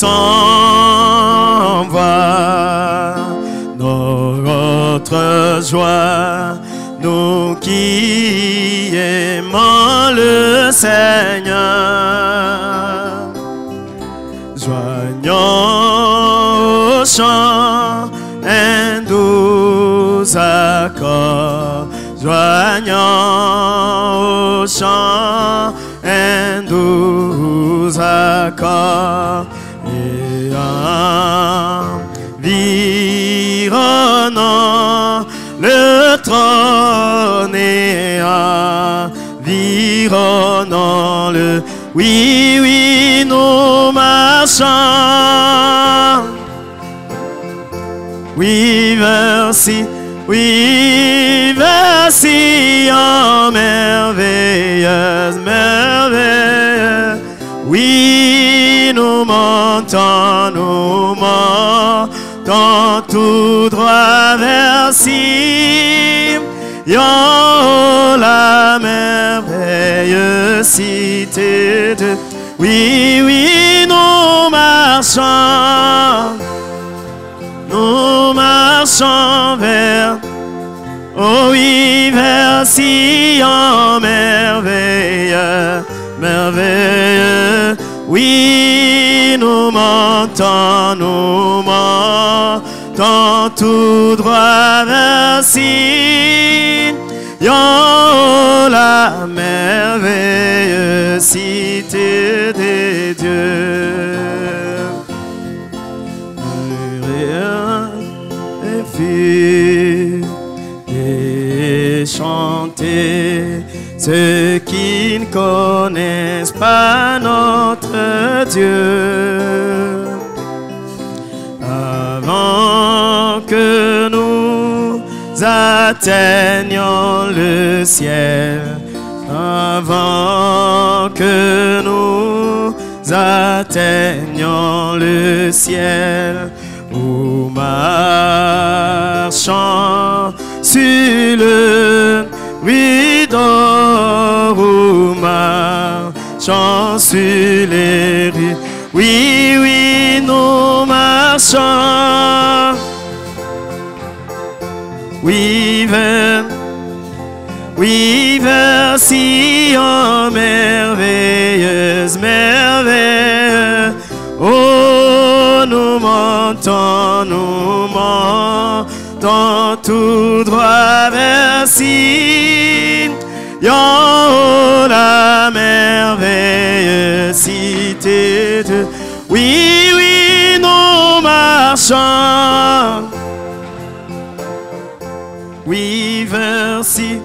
sans voix, notre joie, nous qui aimons le Seigneur, joignons au chant un doux accord, joignons au chant un doux accord, et environnant le trône et environnant le oui, oui, nous marchons. Oui, merci, en merveilleuse, merveilleuse. Oui, nous montons tout droit vers Sion, la merveilleuse cité de... Oui, oui, nous marchons vers... Oh oui, vers Sion, merveilleux, merveilleux. Oui, nous montons tout droit vers Sion, la merveilleuse cité des dieux. Et chanter ceux qui ne connaissent pas notre Dieu, avant que nous atteignions le ciel, avant que nous atteignions le ciel, où marchons sur le ruisseau d'or, où marchons sur les rues. Oui, oui, nous marchons. Oui, vers Sion, merveilleuse, merveilleuse. Oh, nous montons tout droit vers Sion, la merveilleuse cité de... Oui, oui, nous marchons. Oui, vers Sion,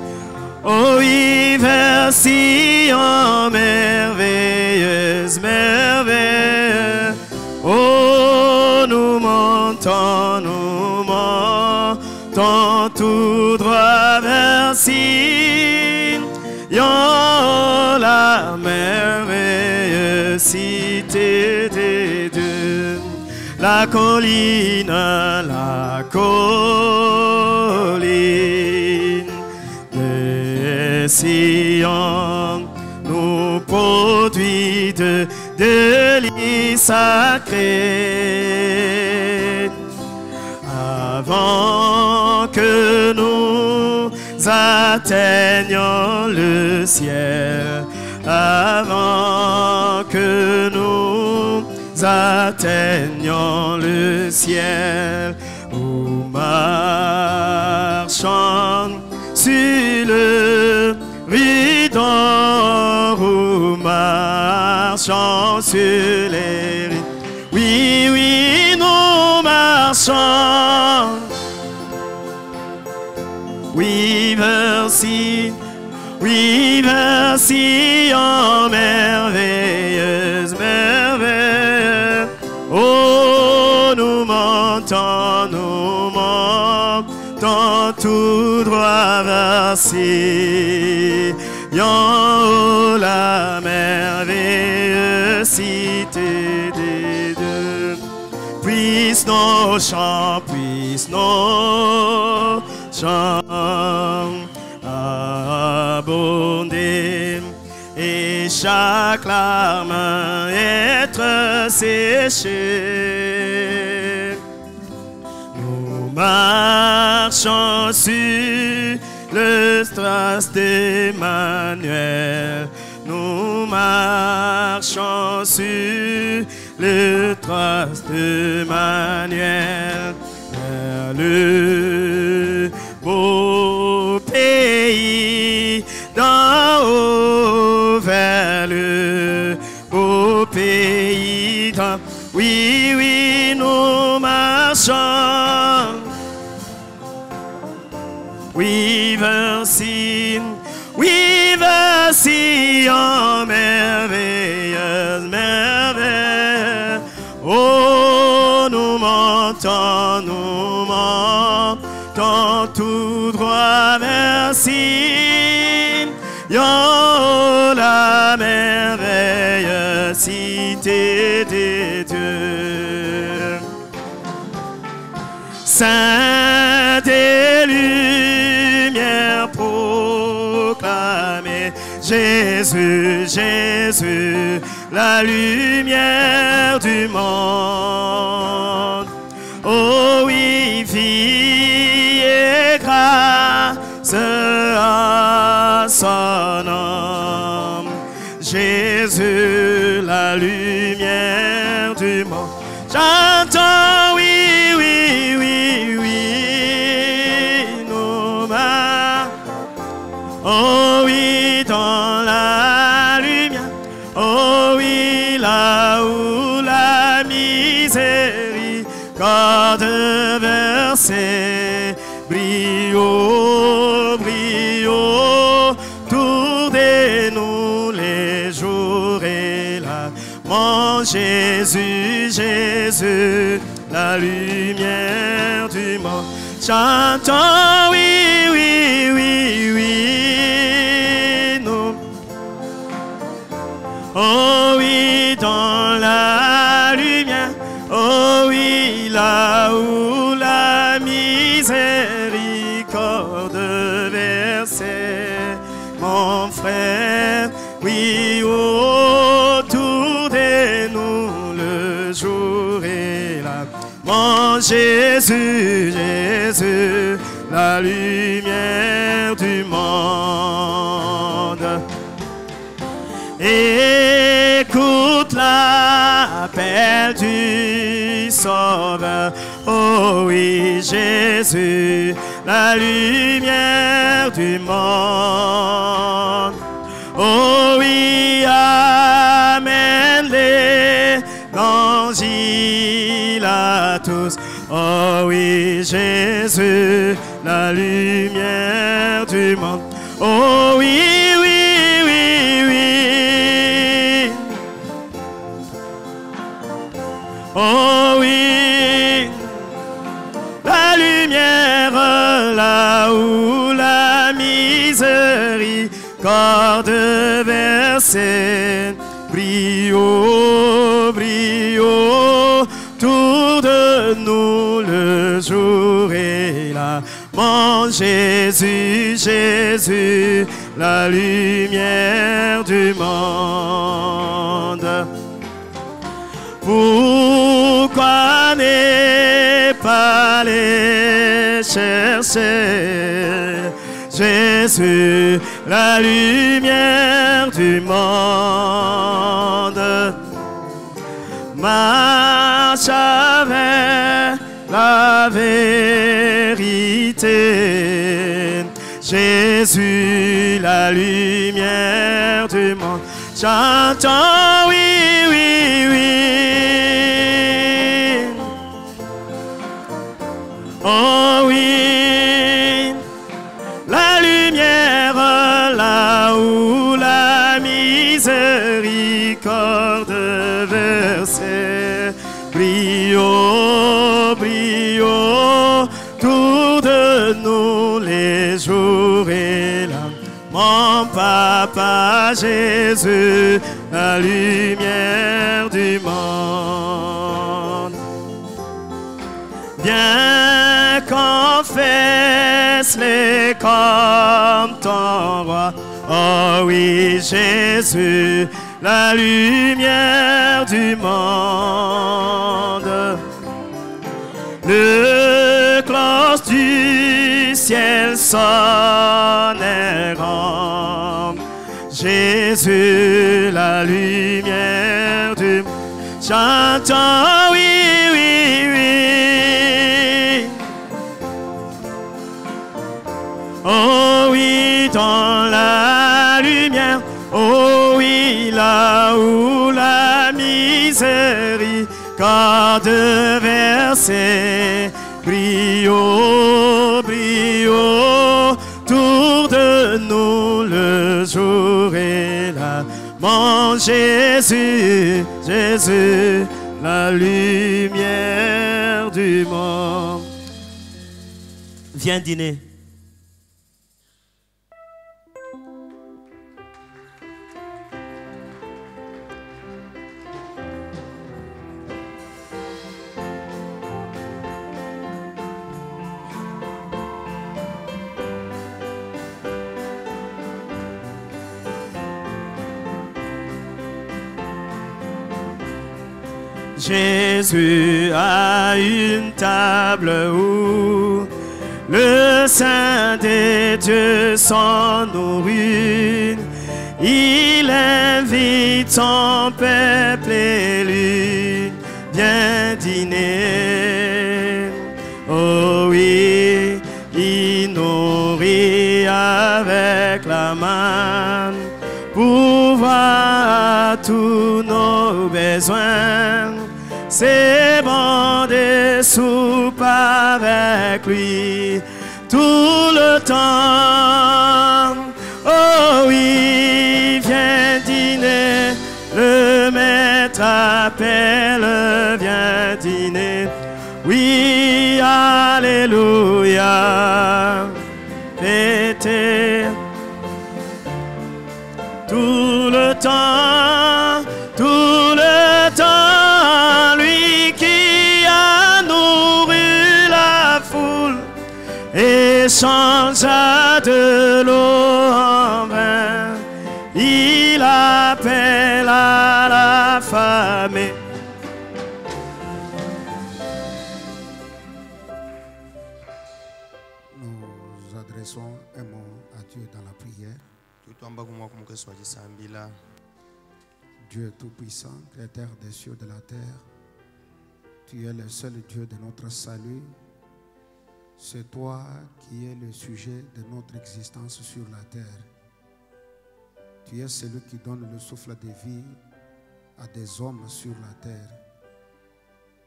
oh oui, vers Sion, merveilleuse, merveilleuse. Oh, nous montons tout droit vers Sion, la merveilleuse cité des dieux. La colline de Sion nous produit de délices sacrées. Avant que nous atteignions le ciel, avant que nous atteignions le ciel, où marchons sur le rideau, où marchons sur les rideaux. Oui, oui, nous marchons. Oui, vers Sion, merveilleuse, merveilleuse. Oh, nous montons tout droit vers Sion, la merveilleuse cité des dieux. Puisse nos chants abonder et chaque larme être séchée. Nous marchons sur le strass d'Emmanuel. Nous marchons sur le trace d'Emmanuel vers le beau pays d'en haut, vers le beau pays d'en haut. Oui, oui, nous marchons. Oui, voici en merveilleuse merveille. Oh, nous montons tout droit vers Sion. La merveilleuse cité des dieux. Sainte et lumière proclamée, Jésus, Jésus, la lumière du monde. Oh oui, vie et grâce à son nom. Jésus, la lumière du monde. J'entends, oui, oui, oui, oui, nous marchons. Oh oui, dans la lumière. Oh oui, là où la miséricorde versée brille, brille autour de nous les jours et là. Mon Jésus, Jésus, la lumière du monde. J'entends, oui, oui, oui, oui, nous. Oh oui, dans la lumière. Oh oui, là où la miséricorde versée. Mon frère, oui, autour de nous le jour est là. Mon Jésus, Jésus, la lumière du monde. Écoute l'appel du Sauveur. Oh oui, Jésus, la lumière du monde. Oh oui, amène l'évangile à tous. Oh oui, Jésus, la lumière du monde. Oh oui, oui, oui, oui. Oh oui, la lumière là où la miséricorde versée brille, brille autour de nous le jour est là. Mon Jésus, Jésus, la lumière du monde. Pourquoi ne pas les chercher? Jésus, la lumière du monde. Marche avec la vérité. Jésus, la lumière du monde. J'entends, oui, oui, oui. Oh oui, la lumière là où la miséricorde versée brille, brille autour de nous les jours et là. Mon papa Jésus, la lumière du monde. Viens confesse-les comme ton roi. Oh oui, Jésus, la lumière du monde. Le cloche du ciel sonnera. Jésus, la lumière du monde. J'entends, oui, oui, oui. Oh oui, dans la lumière. Oh oui, là où la miséricorde versée brille, brille autour de nous le jour et la mon Jésus, Jésus, la lumière du monde. Viens dîner. Jésus a une table où le Saint des dieux s'en nourrit. Il invite son peuple élu, viens dîner. Oh oui, il nourrit avec la main, pourvoir à tous nos besoins. C'est bon de souper avec lui tout le temps. Oh oui, viens dîner, le maître appelle, viens dîner. Oui, alléluia, fêtez tout le temps, tout le temps, lui qui a nourri la foule et changea de l'eau en vin. Il appelle à la famille. Nous adressons un mot à Dieu dans la prière. Dieu tout-puissant, créateur des cieux et de la terre, tu es le seul Dieu de notre salut. C'est toi qui es le sujet de notre existence sur la terre. Tu es celui qui donne le souffle de vie à des hommes sur la terre.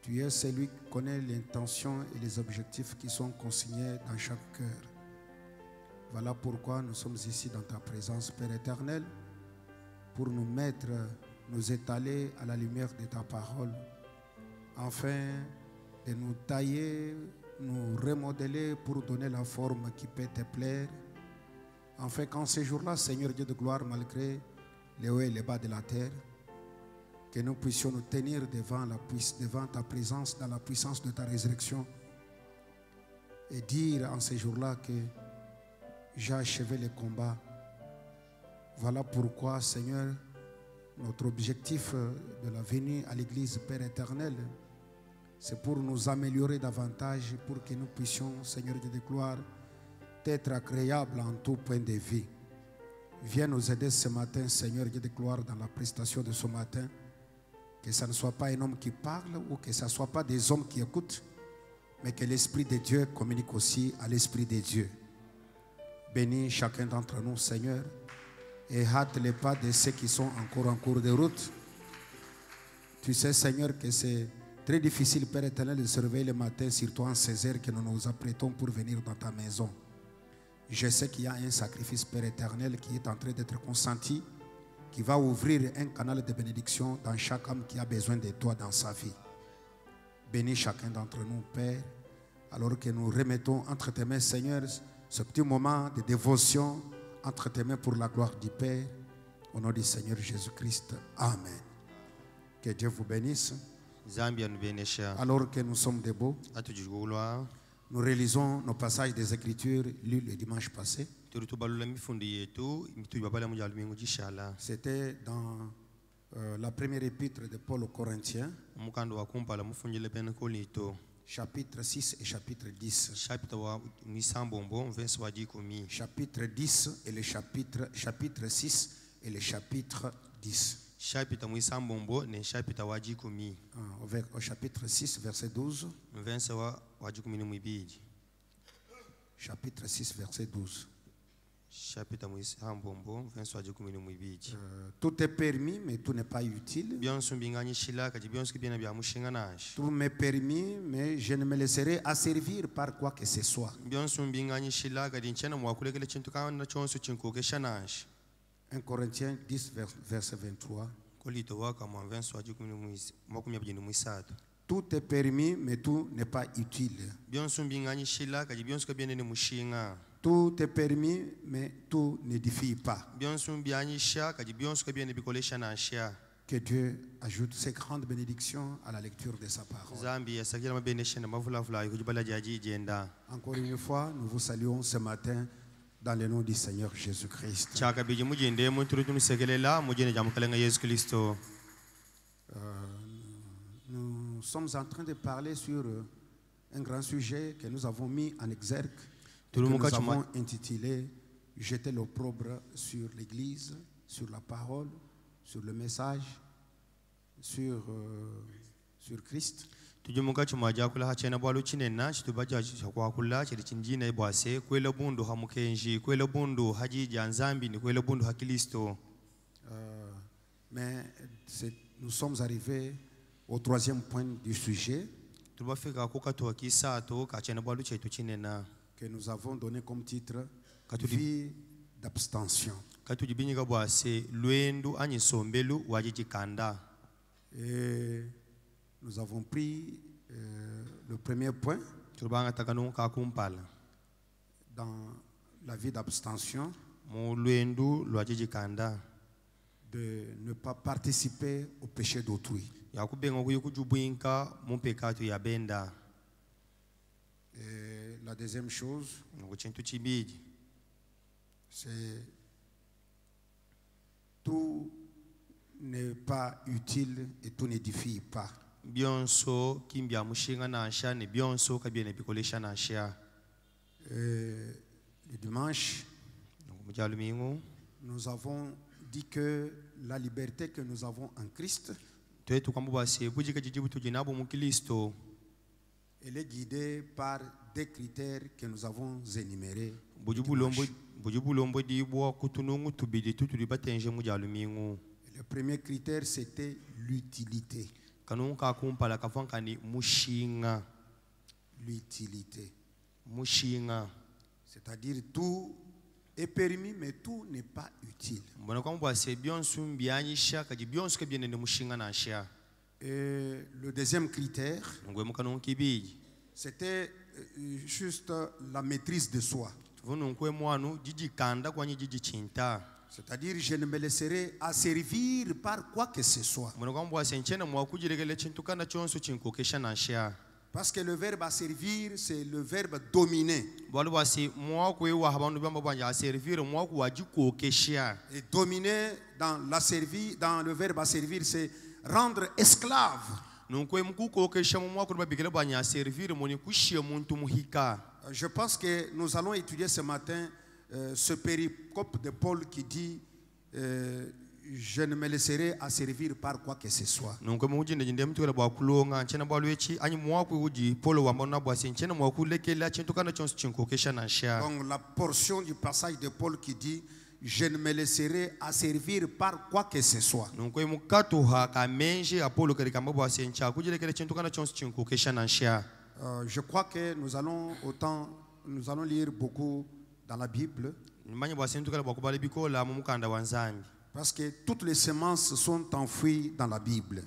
Tu es celui qui connaît l'intention et les objectifs qui sont consignés dans chaque cœur. Voilà pourquoi nous sommes ici dans ta présence, Père éternel, pour nous mettre, nous étaler à la lumière de ta parole, afin de nous tailler, nous remodeler pour donner la forme qui peut te plaire, afin qu'en ces jours-là, Seigneur Dieu de gloire, malgré les hauts et les bas de la terre, que nous puissions nous tenir devant ta présence dans la puissance de ta résurrection et dire en ces jours-là que j'ai achevé le combat. Voilà pourquoi, Seigneur, notre objectif de la venue à l'église, Père éternel, c'est pour nous améliorer davantage, pour que nous puissions, Seigneur Dieu de gloire, être agréables en tout point de vie. Viens nous aider ce matin, Seigneur Dieu de gloire, dans la prestation de ce matin. Que ce ne soit pas un homme qui parle ou que ce ne soit pas des hommes qui écoutent, mais que l'Esprit de Dieu communique aussi à l'Esprit de Dieu. Bénis chacun d'entre nous, Seigneur, et hâte les pas de ceux qui sont encore en cours de route. Tu sais, Seigneur, que c'est très difficile, Père éternel, de se réveiller le matin, surtout en ces heures que nous nous apprêtons pour venir dans ta maison. Je sais qu'il y a un sacrifice, Père éternel, qui est en train d'être consenti, qui va ouvrir un canal de bénédiction dans chaque âme qui a besoin de toi dans sa vie. Bénis chacun d'entre nous, Père, alors que nous remettons entre tes mains, Seigneur, ce petit moment de dévotion entre tes mains pour la gloire du Père. Au nom du Seigneur Jésus-Christ. Amen. Que Dieu vous bénisse. Alors que nous sommes debout, Nous relisons nos passages des Écritures lus le dimanche passé. C'était dans la première épître de Paul aux Corinthiens, chapitre 6 et chapitre 10. Chapitre 10 et le chapitre 6 et le chapitre 10. Au chapitre 6, verset 12. Chapitre 6, verset 12. Tout est permis, mais tout n'est pas utile. Tout m'est permis, mais je ne me laisserai asservir par quoi que ce soit. 1 Corinthiens 10, verset 23. Tout est permis, mais tout n'est pas utile. Tout est permis, mais tout n'édifie pas. Que Dieu ajoute ses grandes bénédictions à la lecture de sa parole. Encore une fois, nous vous saluons ce matin dans le nom du Seigneur Jésus-Christ. Nous sommes en train de parler sur un grand sujet que nous avons mis en exergue, que nous avons intitulé « Jeter l'opprobre sur l'Église, sur la parole, sur le message, sur Christ ». Mais nous sommes arrivés au troisième point du sujet que nous avons donné comme titre « Vie d'abstention ». Et nous avons pris le premier point dans la vie d'abstention, de ne pas participer au péché d'autrui. Et la deuxième chose, c'est tout n'est pas utile et tout n'édifie pas. Le dimanche, nous avons dit que la liberté que nous avons en Christ, elle est guidée par des critères que nous avons énumérés. Le premier critère, c'était l'utilité. L'utilité. C'est-à-dire tout est permis, mais tout n'est pas utile. Et le deuxième critère, c'était juste la maîtrise de soi. C'est-à-dire, je ne me laisserai asservir par quoi que ce soit. Parce que le verbe asservir, c'est le verbe dominer. Et dominer dans le verbe asservir, c'est rendre esclave. Je pense que nous allons étudier ce matin ce péricope de Paul qui dit je ne me laisserai asservir par quoi que ce soit. Donc la portion du passage de Paul qui dit je ne me laisserai asservir par quoi que ce soit. Je crois que nous allons lire beaucoup dans la Bible. Parce que toutes les semences sont enfouies dans la Bible.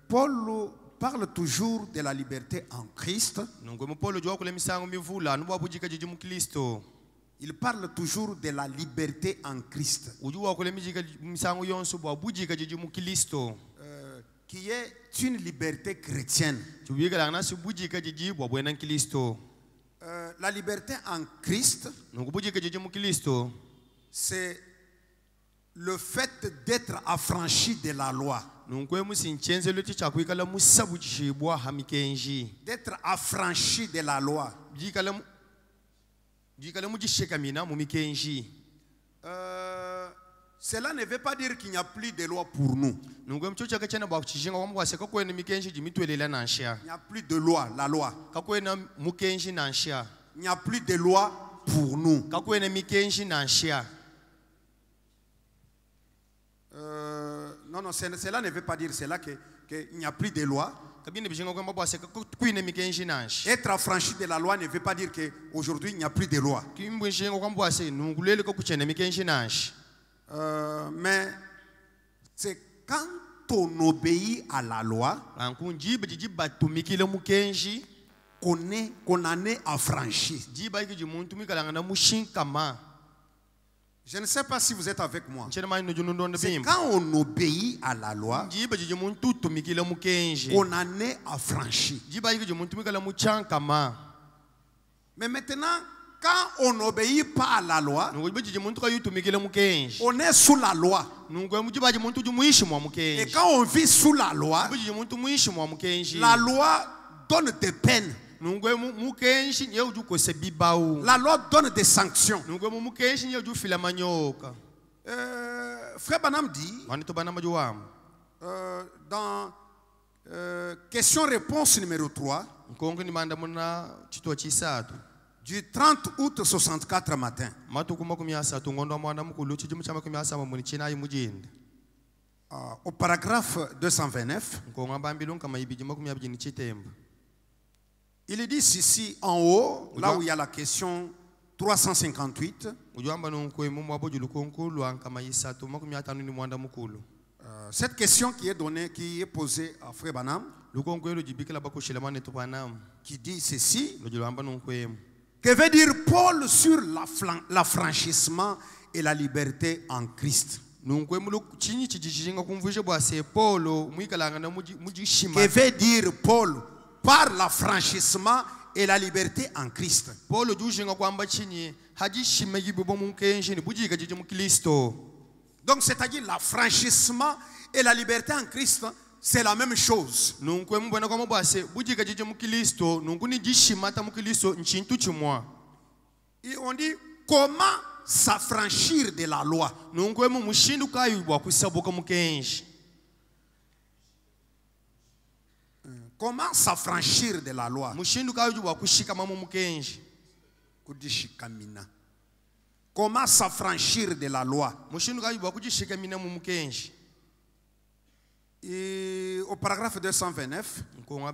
Paul parle toujours de la liberté en Christ. Il parle toujours de la liberté en Christ. qui est une liberté chrétienne. La liberté en Christ, c'est le fait d'être affranchi de la loi. D'être affranchi de la loi. Cela ne veut pas dire qu'il n'y a plus de loi pour nous. Il n'y a plus de loi, la loi. Il n'y a plus de loi pour nous. Non, cela ne veut pas dire cela qu'il n'y a plus de loi. Être affranchi de la loi ne veut pas dire qu'aujourd'hui il n'y a plus de loi. Mais c'est quand on obéit à la loi qu'on en est affranchi. Je ne sais pas si vous êtes avec moi. C'est quand on obéit à la loi qu'on en est affranchi. Mais maintenant, quand on n'obéit pas à la loi, on est sous la loi. Et quand on vit sous la loi donne des peines. La loi donne des sanctions. Frère Branham dit dans question-réponse numéro 3 du 30 août 64 matin, au paragraphe 229, il est dit ici en haut, là où il y a la question 358, cette question qui est donnée, qui est posée à Frère Branham, qui dit ceci: que veut dire Paul sur l'affranchissement et la liberté en Christ? Que veut dire Paul par l'affranchissement et la liberté en Christ? Donc c'est-à-dire l'affranchissement et la liberté en Christ, c'est la même chose. Et on dit comment s'affranchir de la loi. Comment s'affranchir de la loi? Comment s'affranchir de la loi? Et au paragraphe 229, Frère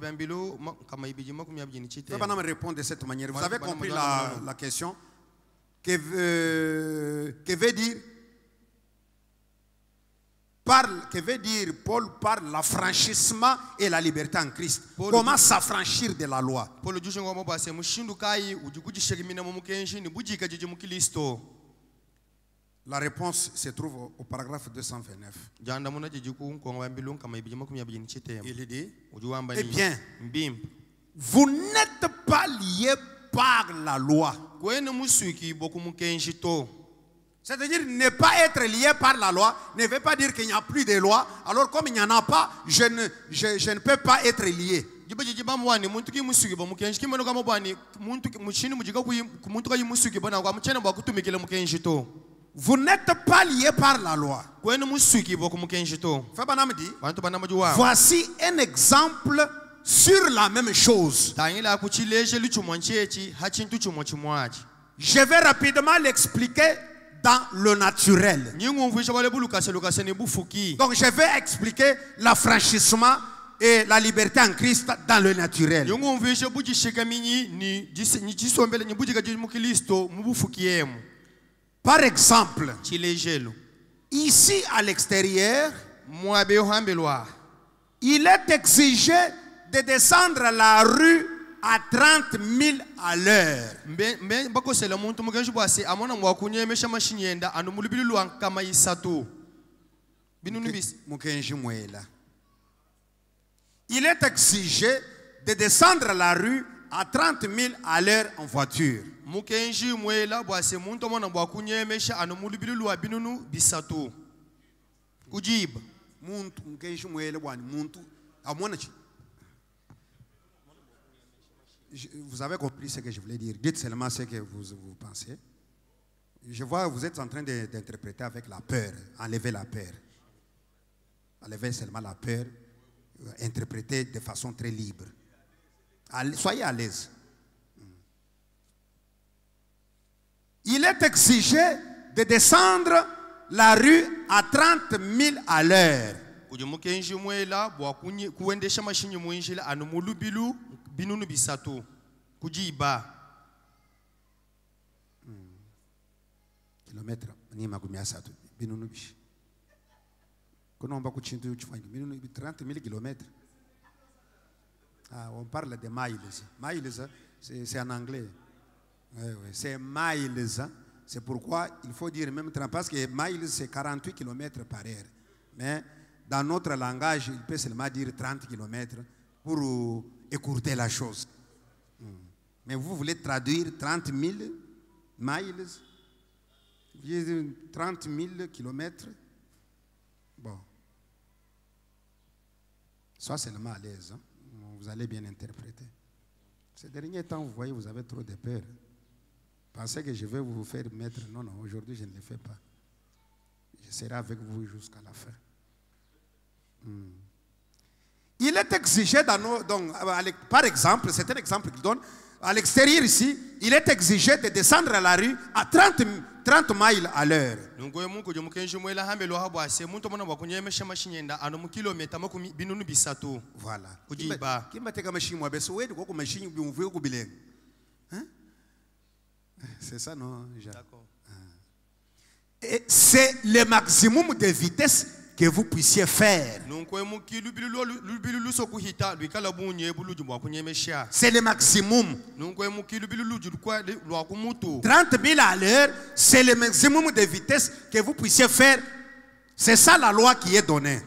répond de cette manière. Vous avez compris la question? Que veut dire Paul par l'affranchissement et la liberté en Christ? Comment s'affranchir de la loi? La réponse se trouve au paragraphe 229. Il dit: eh bien, vous n'êtes pas liés par la loi. C'est-à-dire, ne pas être lié par la loi ne veut pas dire qu'il n'y a plus de loi. Alors comme il n'y en a pas, je ne peux pas être lié. Vous n'êtes pas lié par la loi. Frère dit: voici un exemple sur la même chose. Je vais rapidement l'expliquer dans le naturel. Donc je vais expliquer l'affranchissement et la liberté en Christ dans le naturel. Par exemple, ici à l'extérieur, il est exigé de descendre la rue à 30 000 à l'heure. il est exigé de descendre la rue à 30 000 à l'heure en voiture. Mukenji mwela bwase muntu mwana bwakunyemesha anomulubilu wa binunu bisatu. Kujiba. Muntu mukenji mwela bwani muntu amona chi. Vous avez compris ce que je voulais dire. Dites seulement ce que vous pensez. Je vois vous êtes en train d'interpréter avec la peur. Enlever la peur. Enlever seulement la peur. Interpréter de façon très libre. Soyez à l'aise. Il est exigé de descendre la rue à 30 000 à l'heure. Binunu bisatu kujiba kilomètre ni makumi asatu binunu bishi konomba kuchintu chifanye binunu 30 000 kilomètres. On parle de miles. Miles c'est en anglais. Oui, c'est miles. C'est pourquoi il faut dire même 30 parce que miles c'est 48 km par heure. Mais dans notre langage, il peut seulement dire 30 km pour écourter la chose. Mais vous voulez traduire 30 000 miles, 30 000 kilomètres. Bon. Sois seulement à l'aise. Hein? Vous allez bien interpréter. Ces derniers temps, vous voyez, vous avez trop de peur. Pensez que je vais vous faire mettre. Non, non, aujourd'hui, je ne le fais pas. Je serai avec vous jusqu'à la fin. Il est exigé dans nos... Donc, par exemple, c'est un exemple qu'il donne. À l'extérieur ici, il est exigé de descendre à la rue à 30 miles à l'heure. Voilà. C'est ça, non, Jean? D'accord. Et c'est le maximum de vitesse que vous puissiez faire. C'est le maximum. 30 000 à l'heure, c'est le maximum de vitesse que vous puissiez faire. C'est ça la loi qui est donnée.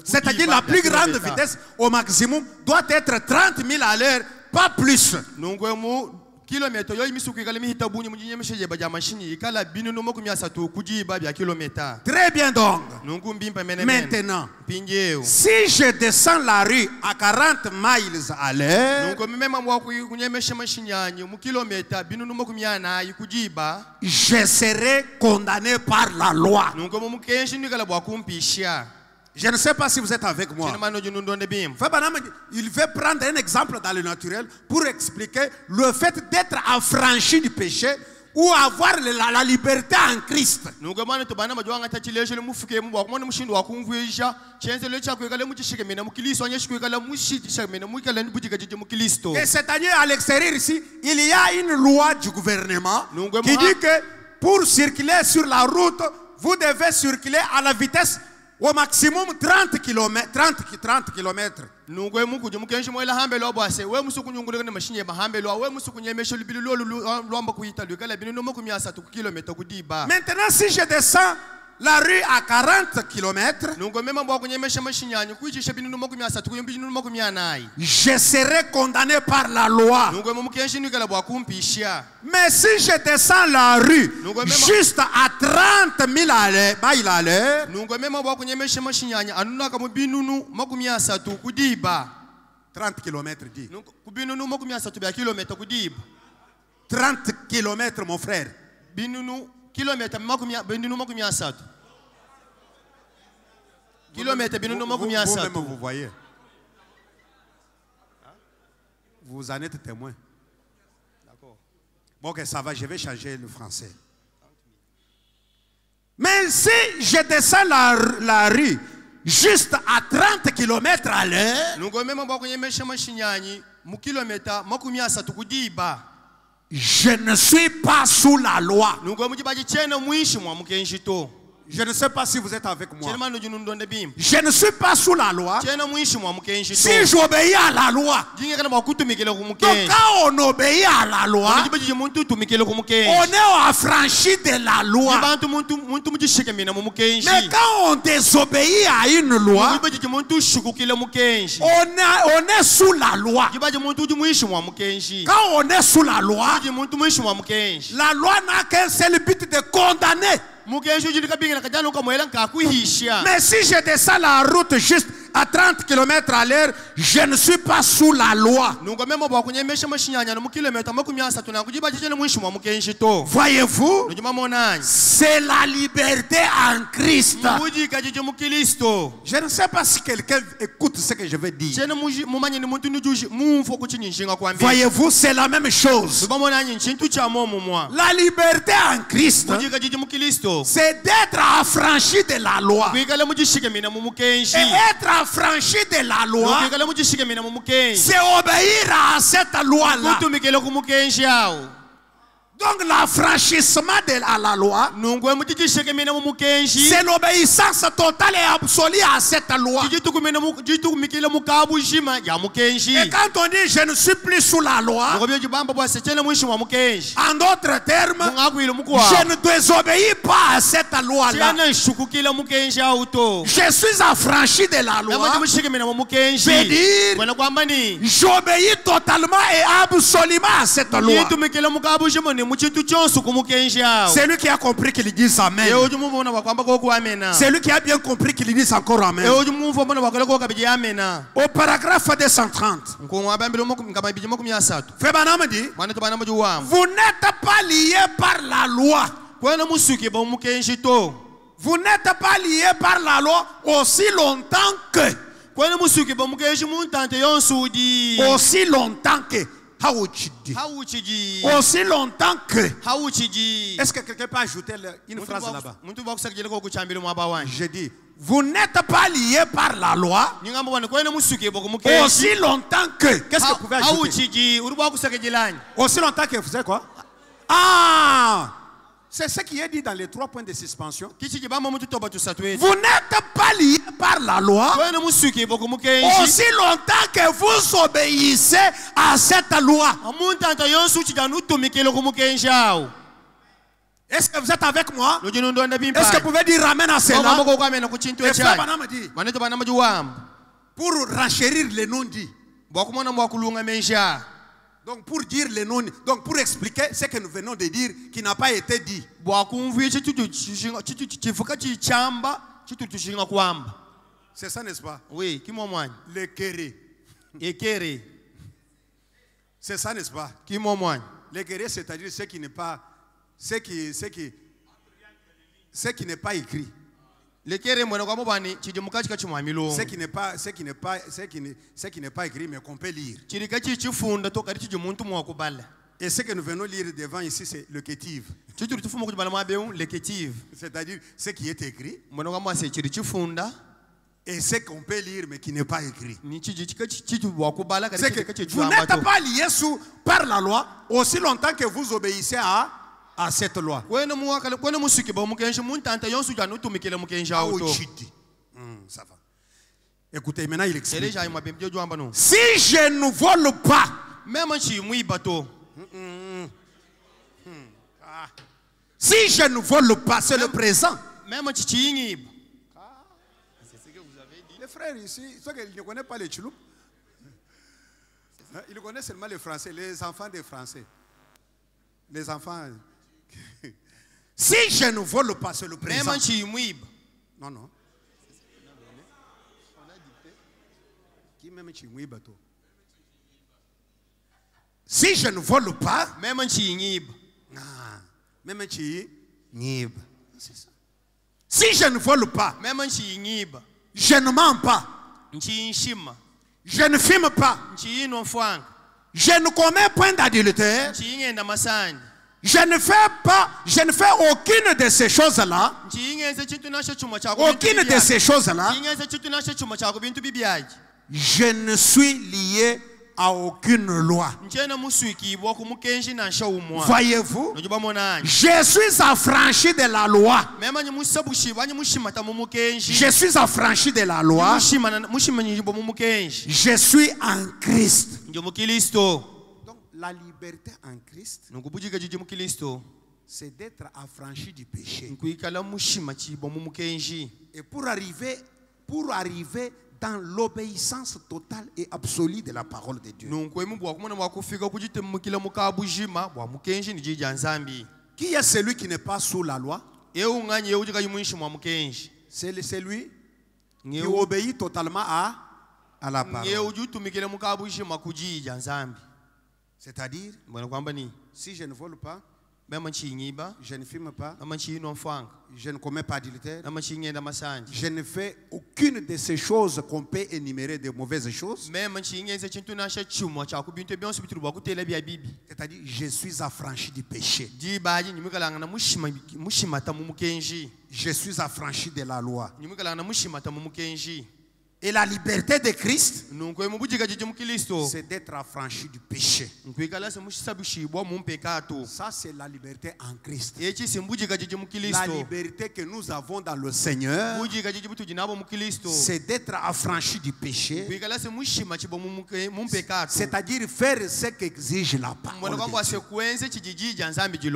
C'est-à-dire la plus grande vitesse au maximum doit être 30 000 à l'heure, pas plus. Très bien donc. Maintenant, si je descends la rue à 40 miles à l'heure, je serai condamné par la loi. Je ne sais pas si vous êtes avec moi. Il veut prendre un exemple dans le naturel pour expliquer le fait d'être affranchi du péché ou avoir la liberté en Christ. Et c'est-à-dire à l'extérieur ici, il y a une loi du gouvernement qui dit que pour circuler sur la route, vous devez circuler à la vitesse au maximum 30 km. 30 km. Maintenant, si je descends la rue à 40 km, je serai condamné par la loi. Mais si je descends la rue juste à 30 000 miles à l'heure, 30 km dit. 30 km, mon frère. Vous voyez. Vous en êtes témoin. D'accord. Bon, ok, ça va, je vais changer le français. Mais si je descends la rue juste à 30 km à l'heure, je ne suis pas sous la loi. Je ne sais pas si vous êtes avec moi. chena mano junundonde bim Je ne suis pas sous la loi. chena muishi mwa mukenshi Si j'obéis à la loi, jinga kana bakutumikele ku donc mukenshi quand on obéit à la loi, jibaji muntu tumikele ku on mukenshi est affranchi de la loi. jibantu muntu mujishikemina mu mukenshi Mais quand on désobéit à une loi, jibaji muntu shukukile mukenshi on est sous la loi. jibaji muntu muishi mwa mukenshi Quand on est sous la loi, jibaji muntu muishi mwa mukenshi la loi n'a qu'un seul but de condamner. mukenshi ujili kabinga kajana ukamwela nkakuhisha Mais si je descends la route juste à 30 km à l'heure, je ne suis pas sous la loi. nungomemo bwakunyemesha mashinyanya no kilomita 30 nangu jibaji chena muishi mwa mukenshi to Voyez-vous, nujima c'est la liberté en Christ. muji kajije mukristo Je ne sais pas si quelqu'un écoute ce que je vais dire. chena mumanye ni muntu nujuji mumfo kuchinyishinga kwambia Voyez-vous, c'est la même chose. tubamonanye nchintu cha momo mwa La liberté en Christ, muji kajije mukristo c'est d'être affranchi de la loi. kwikala mujishikemina mu mukenshi Et être affranchi de la loi, kwikala mujishikemina mu mukenshi c'est obéir à cette loi-là. kutumikele ku mukenshi awo Donc l'affranchissement à la loi, nungwe mujishikemina mu mukenshi c'est l'obéissance totale et absolue à cette loi. jitukumikile mukabujima ya mukenshi Et quand on dit je ne suis plus sous la loi, ngobyo jibamba bwase chena muishi mwa mukenshi en d'autres termes, mungakwile mukwa je ne désobéis pas à cette loi-là. chena shukukile mukenshi auto Je suis affranchi de la loi. namaje mushikemina mu mukenshi Je veux dire, bwana kwamba ni j'obéis totalement et absolument à cette loi. yitumikile mukabujima ni muchintu chonse ku mukenshi awo C'est lui qui a compris qu'il dise Amen. eyo jumubona bakwamba ko amena C'est lui qui a bien compris qu'il dise encore Amen. eyo jumumva bona bakwela ko kabije amena Au paragraphe 230, nko abambile ngababije 30 Frère Branham dit, mwana to bana mujuwa vous n'êtes pas liés par la loi. kwena musuki ba mukenshi to Vous n'êtes pas liés par la loi aussi longtemps que. kwena musuki ba mukenshi muntante yonsudi Aussi longtemps que. Hauchidi. hauchiji Aussi longtemps que. hauchiji Est-ce que quelqu'un peut ajouter une phrase là-bas? muntu bakusakijele ko kuchambile mwa bawanje Je dis, vous n'êtes pas liés par la loi ningambo bwana kwena musuki ba ku mukenshi aussi longtemps que. Qu'est-ce que vous pouvez ajouter? hauchiji uri bakusakijelani Aussi longtemps que vous savez quoi? Ah! C'est ce qui est dit dans les 3 points de suspension. kichi jibamba mutu toba tusatwe Vous n'êtes pas liés par la loi kwena musuki ba ku mukenshi aussi longtemps que vous obéissez à cette loi. muntante yonsu chijana utumikile ku mukenshi awo Est-ce que vous êtes avec moi? nojinundonda bimpa Est-ce que vous pouvez dire Amen à cela? ngomba ko amena ku chintu Et Frère echayi Branham dit, mwana to bana mujuwa pour renchérir les non-dits. bwakumona mwakulunga mensha Donc pour dire les non, donc pour expliquer ce que nous venons de dire qui n'a pas été dit. bwakumvuye chifuka chichamba chitu tushinga kwamba C'est ça, n'est-ce pas? oui kimo mwanya Le kéré. ekere C'est ça, n'est-ce pas? kimo mwanya Le kéré, c'est-à-dire ce qui n'est pas, ce qui n'est pas écrit. lekere mwana kwamba bwani chijimuka chika chimwa milongo Ce qui n'est pas écrit, mais qu'on peut lire. chirika chichifunda to kali chijimuntu mwakubala Et ce que nous venons lire devant ici, c'est le kétive. chitu tufuma kujibala mwabeu leketive C'est-à-dire ce qui est écrit mwana kwamba se chiri chifunda et ce qu'on peut lire, mais qui n'est pas écrit. ni chijichika chitu wakubala kali C'est chirika que vous chichamba n'êtes to pas liés par la loi aussi longtemps que vous obéissez à cette loi. kwena muwakala kwena musuki ba mukenshi muntante yonsu jana utumikile mukenshi awo to Ça va. Écoutez, maintenant il explique. eleja imwa bemje jwamba no Si je ne vole pas, même chimwiba to si je ne vole pas, c'est le présent. même chichinyiba Les frères ici, ceux qui ne connaissent pas les Tchouloup, ils connaissent seulement les Français, les enfants des Français. Les enfants. Si je ne vole pas, c'est le présent. même chimwiba Non, non. Qui même chimwiba to? Si je ne vole pas, même chinyiba même chimwiba. C'est ça. Si je ne vole pas, même chinyiba je ne mens pas, nchinshima je ne fume pas, nchino mfwanga je ne commets point d'adultère, nchingenda masani je ne fais aucune de ces choses-là, nchingenze chitu nasho chuma chako aucune de ces choses-là, nchingenze chitu nasho chuma chako bintu bibyaji je ne suis lié à aucune loi. Voyez-vous, je suis affranchi de la loi. Je suis affranchi de la loi. Je suis en Christ. Donc la liberté en Christ, c'est d'être affranchi du péché. Et pour arriver dans l'obéissance totale et absolue de la parole de Dieu. Qui est celui qui n'est pas sous la loi? C'est celui qui obéit totalement à la parole. C'est-à-dire, si je ne vole pas, je ne fume pas, je ne commets pas d'adultère, je ne fais aucune de ces choses qu'on peut énumérer de mauvaises choses. C'est-à-dire, je suis affranchi du péché. Je suis affranchi de la loi. Et la liberté de Christ, c'est d'être affranchi du péché. Ça, c'est la liberté en Christ. La liberté que nous avons dans le Seigneur, c'est d'être affranchi du péché. C'est-à-dire faire ce qu'exige la parole de Dieu.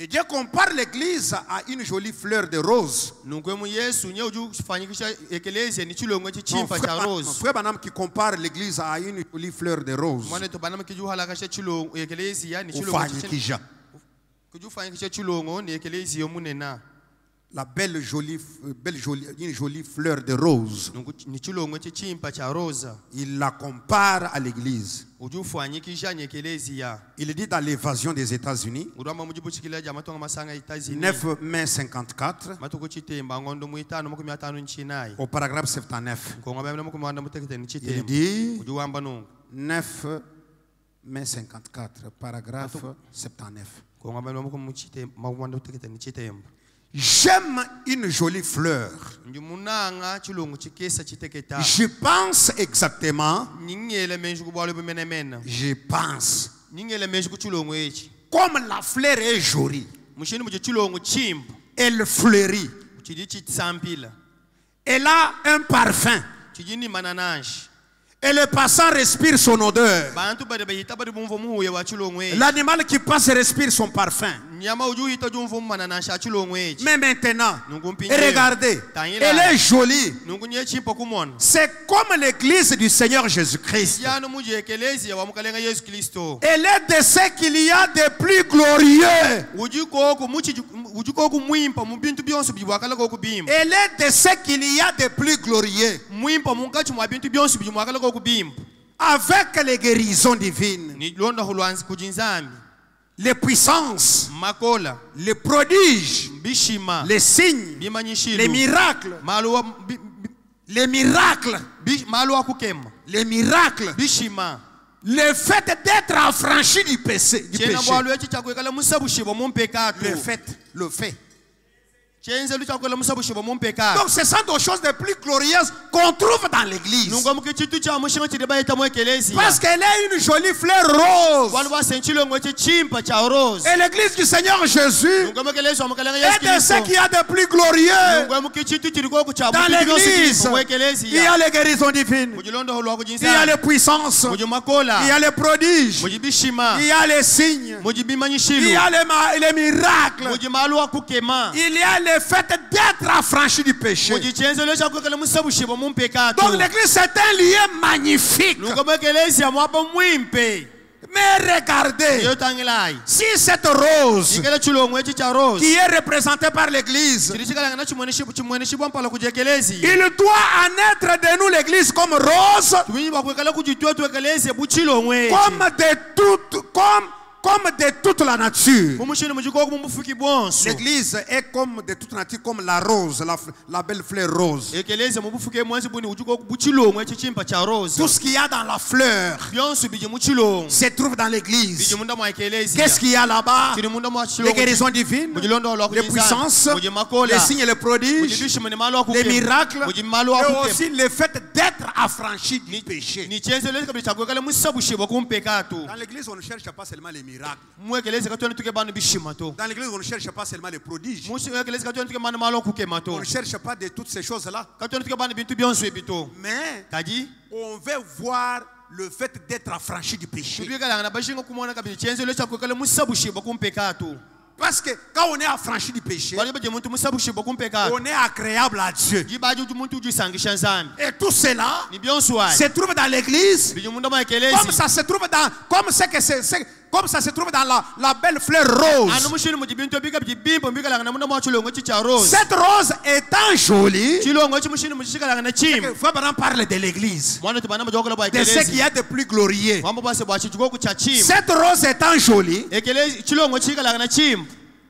Et Dieu compare l'église à une jolie fleur de rose. Frère Banam qui compare l'église à une jolie fleur de rose. La une jolie fleur de rose. Il la compare à l'église. Il dit dans l'évasion des États-Unis, 9 mai 54, au paragraphe 79. Il dit 9 mai 54, paragraphe 79. J'aime une jolie fleur. Je pense exactement. Je pense. Comme la fleur est jolie, elle fleurit. Elle a un parfum. Et le passant respire son odeur. L'animal qui passe respire son parfum. Mais maintenant, regardez, elle est jolie. C'est comme l'église du Seigneur Jésus-Christ. Elle est de ce qu'il y a de plus glorieux. Elle est de ce qu'il y a de plus glorieux. Avec les guérisons divines, les puissances, les prodiges, les signes, les miracles, le fait d'être affranchi du péché, le fait. Donc ce sont des choses les plus glorieuses qu'on trouve dans l'église. Parce qu'elle est une jolie fleur rose. Et l'église du Seigneur Jésus est de ce qu'il y a de plus glorieux. Dans l'église, il y a les guérisons divines, il y a les puissances, il y a les prodiges, il y a les signes, il y a les miracles, il y a le fait d'être affranchi du péché. Donc l'église c'est un lieu magnifique. Mais regardez, si cette rose qui est représentée par l'église, il doit en être de nous l'église comme rose, comme de toute la nature. L'église est comme de toute nature, comme la rose, la belle fleur rose. Tout ce qu'il y a dans la fleur se trouve dans l'église. Qu'est-ce qu'il y a là-bas? Les guérisons divines, les puissances, les signes et les prodiges, les miracles, et aussi le fait d'être affranchi du péché. Ni tienzelo ka bichagwekala musabushibwa kumpekato. Dans l'église, on ne cherche pas seulement les miracles. Mwekeleze katona tuke bana bishimato. Dans l'église, on ne cherche pas seulement les prodiges. Mwekeleze katona tuke bana malo kukemato. On ne cherche pas de toutes ces choses-là. Katona tuke bana bintu byonso ebito. Mais Kadi on veut voir le fait d'être affranchi du péché. tubikala na bashinga kumona ka bichenzelo chakwekala musabushibwa kumpekato. Parce que quand on est affranchi du péché, Bali baje muntu musabushibwa kumpekato. on est agréable à Dieu. Jibaje muntu ujisangisha nzambi. Et tout cela Ni byonso ai. se trouve dans l'église. Bije muntu makelezi. Comme ça se trouve dans, comme ça se trouve dans la belle fleur rose. Anu mushini mujibintu bika bijibimbo bikala na munda mwa chilongo chicha rose. Cette rose étant jolie, Chilongo chimushini mushikala na chim. Fabian parle de l'église, Mwana tubana majokola bwa de ce ekelezi. qu'il y a de plus glorieux. Wambo base bwa chituko ku cha chim. Cette rose étant jolie, Ekelezi chilongo chikala na chim.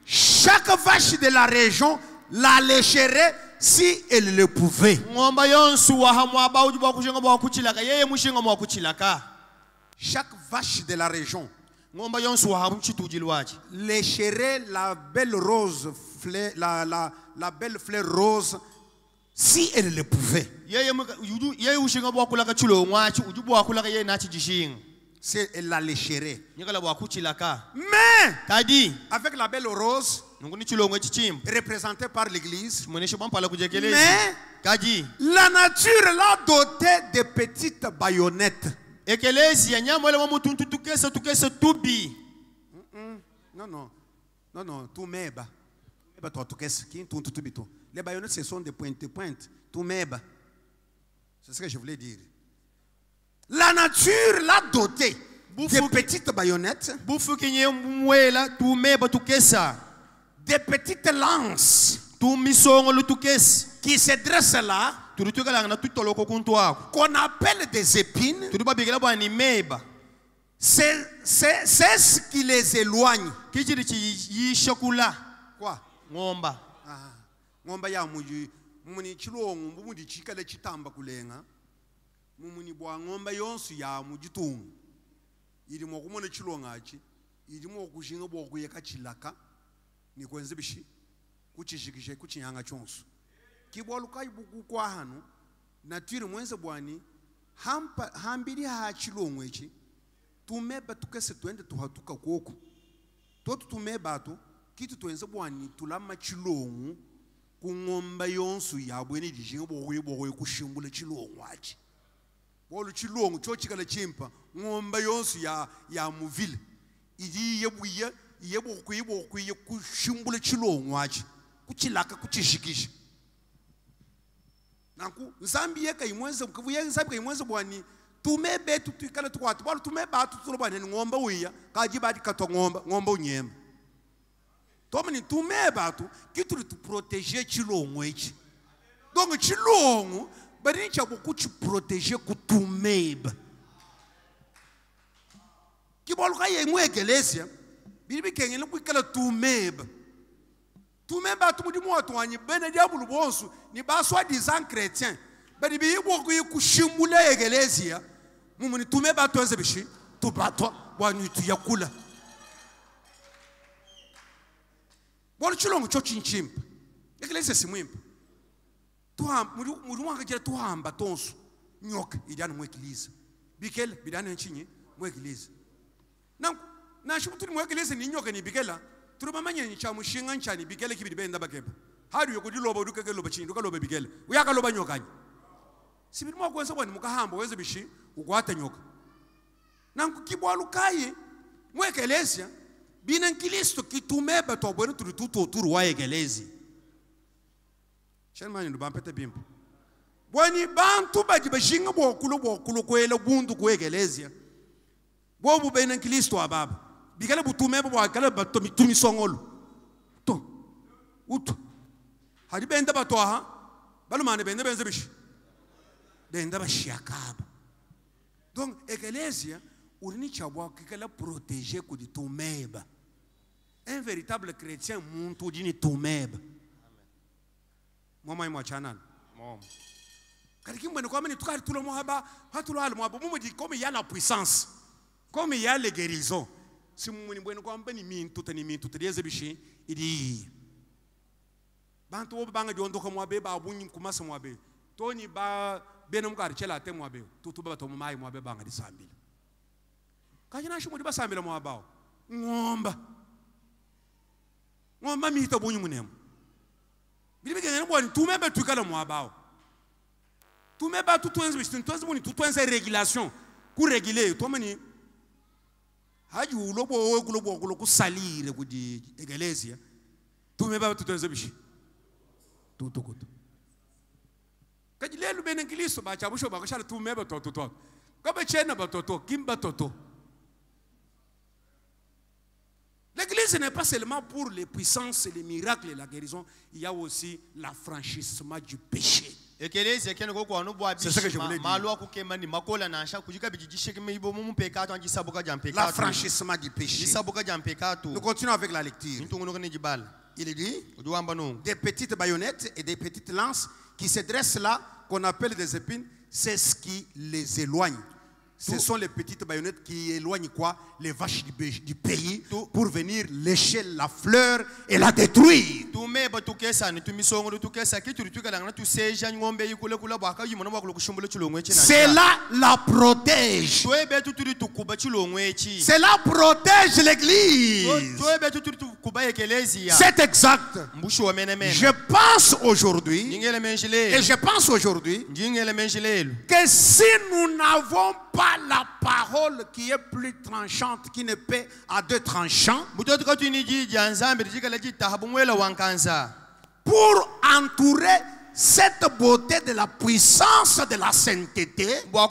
chaque vache de la région la lécherait si elle le pouvait. Ngomba yonsu wa hamwa ba ujibwa kushinga bwa kuchilaka yeye mushinga mwa kuchilaka. Chaque vache de la région Ngomba yonsu wa hamu chitujilwaji. lécherait la belle rose, la belle fleur rose si elle le pouvait. Yeye ushinga bwa kulaka chilongo achi ujibwa kulaka yeye nachi jishinga. Si elle la lécherait. Nyakala bwa kuchilaka. Mais Kadi avec la belle rose nguni chilongo chichim. représentée par l'église, Mwenesho bampala kujekelezi. mais Kadi la nature l'a dotée de petites baïonnettes. ekelezi ya nyama ile mutuntu tukese tubi. Non, tout meba. Les baïonnettes, ce sont des pointes. Tout meba. C'est ce que je voulais dire. La nature l'a dotée de petites baïonnettes, Bufu kinye mwela tumeba tukesa. des petites lances Tu misongo lutukesi. qui se dressent là, Turutukala na tutoloko kuntuako. qu'on appelle des épines. Turuba bigela bwa ni meba. C'est ce qui les éloigne. Kichiri chi yishakula. Quoi? Ngomba. Ngomba ya muji mumuni chilongo mbumudi chikale chitamba kulenga mumuni bwa ngomba yonsu ya mujitungu ili mokumona chilonga achi ili mokushinga bwa kuyeka chilaka ni kwenze bishi kuchishikishe kuchinyanga chonsu kibwaluka ibuku kwa hanu natiri mwenze bwani hambiri ha chilongo echi tumeba tukese twende tuhatuka koko totu tumeba tu kitu twenze bwani tulama chilongo kungomba yonsu yabweni dijinga bokuye kushimbula chilongo achi bolu chilongo chochikala chimpa ngomba yonsu ya muvile idi yebokuye kushimbula chilongo achi kuchilaka kuchishikisha nanku nzambi yeka imwenze mkuvuye nzambi imwenze bwani tumebe tutikala tukwatu bolu tumeba tutulobane ngomba uya kajibadi katwa ngomba unyema. Tomani tumeba tu kitu tu protéger chilongo echi. Donc chilongo bari cha beaucoup tu protéger ku tumeba. Kiboluka ye mwegelezia bibi kengene kwikala tumeba. Tumeba tu mudi moto anyi bene diabulu bonsu ni baswa disant chrétien. Bari bi boku yikushimula egelezia mumuni tumeba tu bishi tubatwa bwanyu tu yakula. Bolo chilongo cho chinchimpa. Ekeleze simwimpa. Muri wanga jira tuhamba tonsu. Nyoka idana mwekiliza. Bikela bidana nchinyi mwekiliza. Na shubutuni mwekiliza ni nyoka ni bikela. Turubamanya ni cha mushinga nchani bikela kibidi benda bakeba. Hadu yokudiloba udukeke loba chini loba bikela. Uyaka loba nyoka. Sibiri mwa kwenza bwani mukahamba weze bishi ukwata nyoka. Nanku kibwalukaye mwekeleza bina Kristo kitumeba tobwenu turututu turu wa egelezi. Shanmani ndo bampete bimpo. Bwani bantu baji bashinga bwokulo kwela bundu kwegelezia. Bobu bina Kristo ababa. Bikala butumeba bwakala batumi songolo. To. Uto. Hadi benda batwaha. Balumane benda benze bishi. Benda bashiakaba. Donc egelezia urni chabwa kikala protéger ku di tumeba. Un véritable chrétien muntu dini tumeba. Mama imwa chanana. Mom. Karikim bene kwa meni tukari tulo mohaba, hatulo hal mohaba mumu di comme il y a la puissance. Comme il y a les guérisons. Si mumuni bene kwa mbeni mintu tedieze bishi idi. Bantu oba banga diondo kwa mwabe ba abunyi kumasa mwabe. Toni ba bene mukari chela te mwabe tutu baba to mai mwabe banga disambile kanyina shumu dibasambile mwabao ngomba mito bunyu munemu bilibi ngene bwani tumebe tukala mwabao tumeba tutwenze bisitwenze buni tutwenze régulation ku réguler to mani haji ulobo kulobo kusalire kudi egelezia tumeba tutwenze bishi tutukutu kajilelu bene ngiliso ba chabusho ba kashala tumeba toto kabe chena ba toto kimba toto. L'église n'est pas seulement pour les puissances et les miracles et la guérison, il y a aussi l'affranchissement du péché. C'est ce que je voulais dire. L'affranchissement du péché. Nous continuons avec la lecture. Il est dit, des petites baïonnettes et des petites lances qui se dressent là, qu'on appelle des épines, c'est ce qui les éloigne. Ce sont les petites baïonnettes qui éloignent quoi? Les vaches du pays pour venir lécher la fleur et la détruire. Cela la protège. Cela protège l'église. C'est exact. Je pense aujourd'hui, et je pense aujourd'hui, que si nous n'avons pas la parole qui est plus tranchante, qui ne paie à deux tranchants, pour entourer cette beauté de la puissance de la sainteté, pour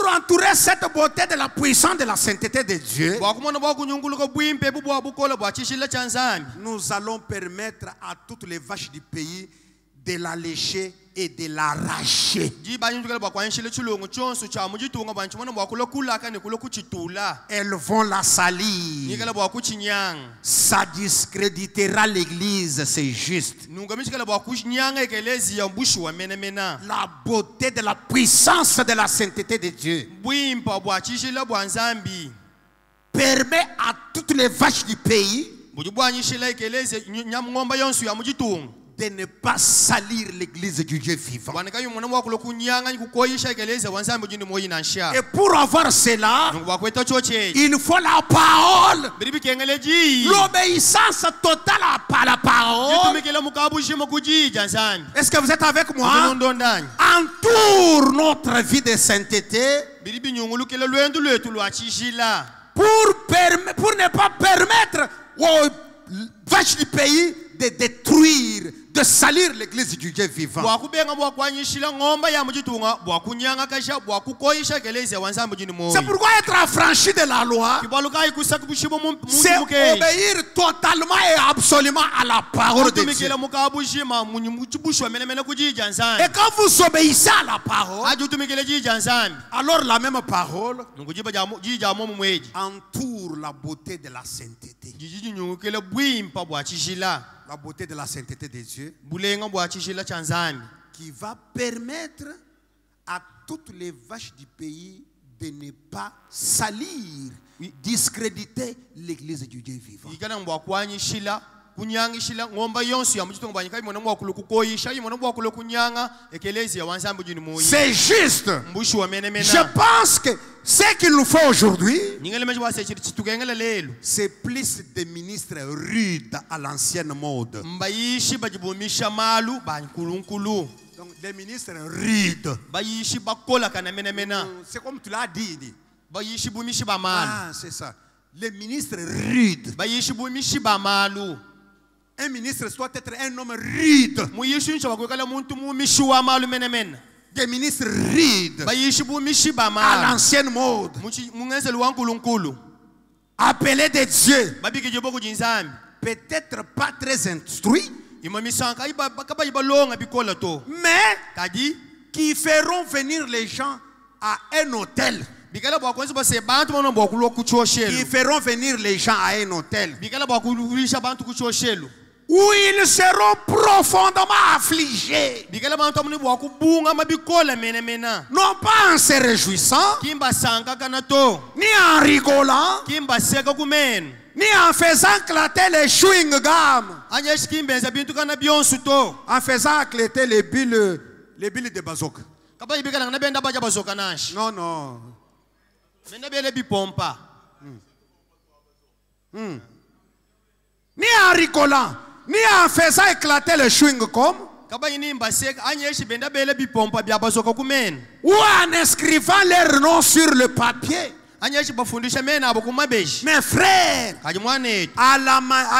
entourer cette beauté de la puissance de la sainteté de Dieu, nous allons permettre à toutes les vaches du pays de la lécher et de l'arracher. Elles vont la salir. Ça discréditera l'église, c'est juste. La beauté de la puissance de la sainteté de Dieu permet à toutes les vaches du pays de ne pas salir l'église du Dieu vivant. Et pour avoir cela, il faut la parole, l'obéissance totale à la parole. Est-ce que vous êtes avec moi? Entoure notre vie de sainteté pour ne pas permettre aux vaches du pays de détruire, de salir l'église du Dieu vivant. C'est pourquoi être affranchi de la loi, c'est obéir totalement et absolument à la parole de Dieu. Et quand vous obéissez à la parole, alors la même parole entoure la beauté de la sainteté. La beauté de la sainteté de Dieu qui va permettre à toutes les vaches du pays de ne pas salir, discréditer l'église du Dieu vivant. C'est juste. Je pense que ce qu'il nous faut aujourd'hui, c'est plus de ministres rudes à l'ancienne mode. Donc des ministres rudes. C'est comme tu l'as dit. Ah, c'est ça. Les ministres rudes. Un ministre doit être un homme rude. Des ministres rudes à l'ancienne mode, appelés de Dieu, peut-être pas très instruits, mais qui feront venir les gens à un hôtel. Qui feront venir les gens à un hôtel. où ils seront profondément affligés. bikela bantu amuni bwa kubunga mabikola mena Non pas en se réjouissant, kimba sanka kana to ni en rigolant, kimba seka kumenu ni en faisant éclater les chewing-gums, anya shikimbenza bintu kana byonsu to en faisant éclater les billes de bazooka. kaba ibikala ngana benda baja bazoka nashi Non, non. benda bele bipompa Ni en rigolant, ni en faisant éclater les chewing-gums, kaba inimba seka anya shi benda bele bipompa bya bazoka kumenu ou en inscrivant leur nom sur le papier. anya shi bafundisha mena abo kumabeshi Mes frères, kaji mwanetu à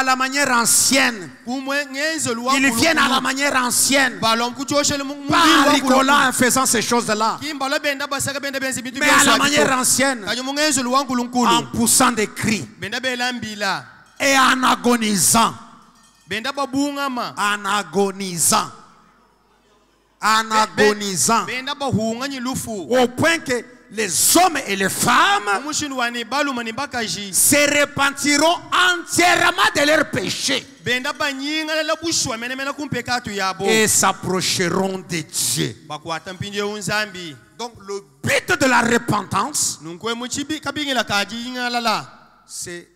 la manière ancienne, kumwe ngenzo luwa ils viennent à la manière ancienne, balom kuchoshele pas en rigolant en faisant ces choses-là, kimba lo benda basaka benda benzi bintu mais à la manière ancienne, kaji mungenzo luwa en nkulunkulu poussant des cris benda bela mbila et en agonisant, benda babungama en agonisant, en agonisant, benda bahunga nyilufu au point que les hommes et les femmes umushini wani baluma ni bakaji se repentiront entièrement de leurs péchés benda banyinga la bushwa mena kumpekatu yabo et s'approcheront de Dieu. bakwata mpinje unzambi Donc le but de la repentance, nunkwe muchibi kabingila kaji yingala la c'est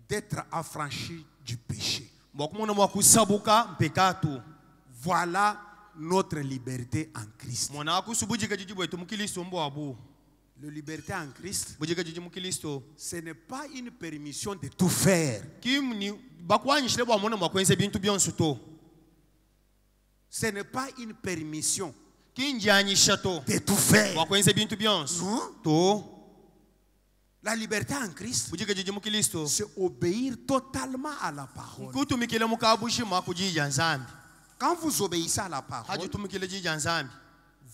d'être affranchi du péché. bokumuna mwakusabuka mpekatu Voilà notre liberté en Christ. mwana akusubujika jiji bwetu mukilisto mbo abu La liberté en Christ, bujika jiji mukilisto ce n'est pas une permission de tout faire. kimni bakwanyishile bwa mwana mwakwenze bintu byonsu to Ce n'est pas une permission kinjanyisha to de tout faire. mwakwenze bintu byonsu Non. to La liberté en Christ, bujika jiji mukilisto c'est obéir totalement à la parole. kutumikile mukabushima kujija nzambi Quand vous obéissez à la parole, haji tumikile jija nzambi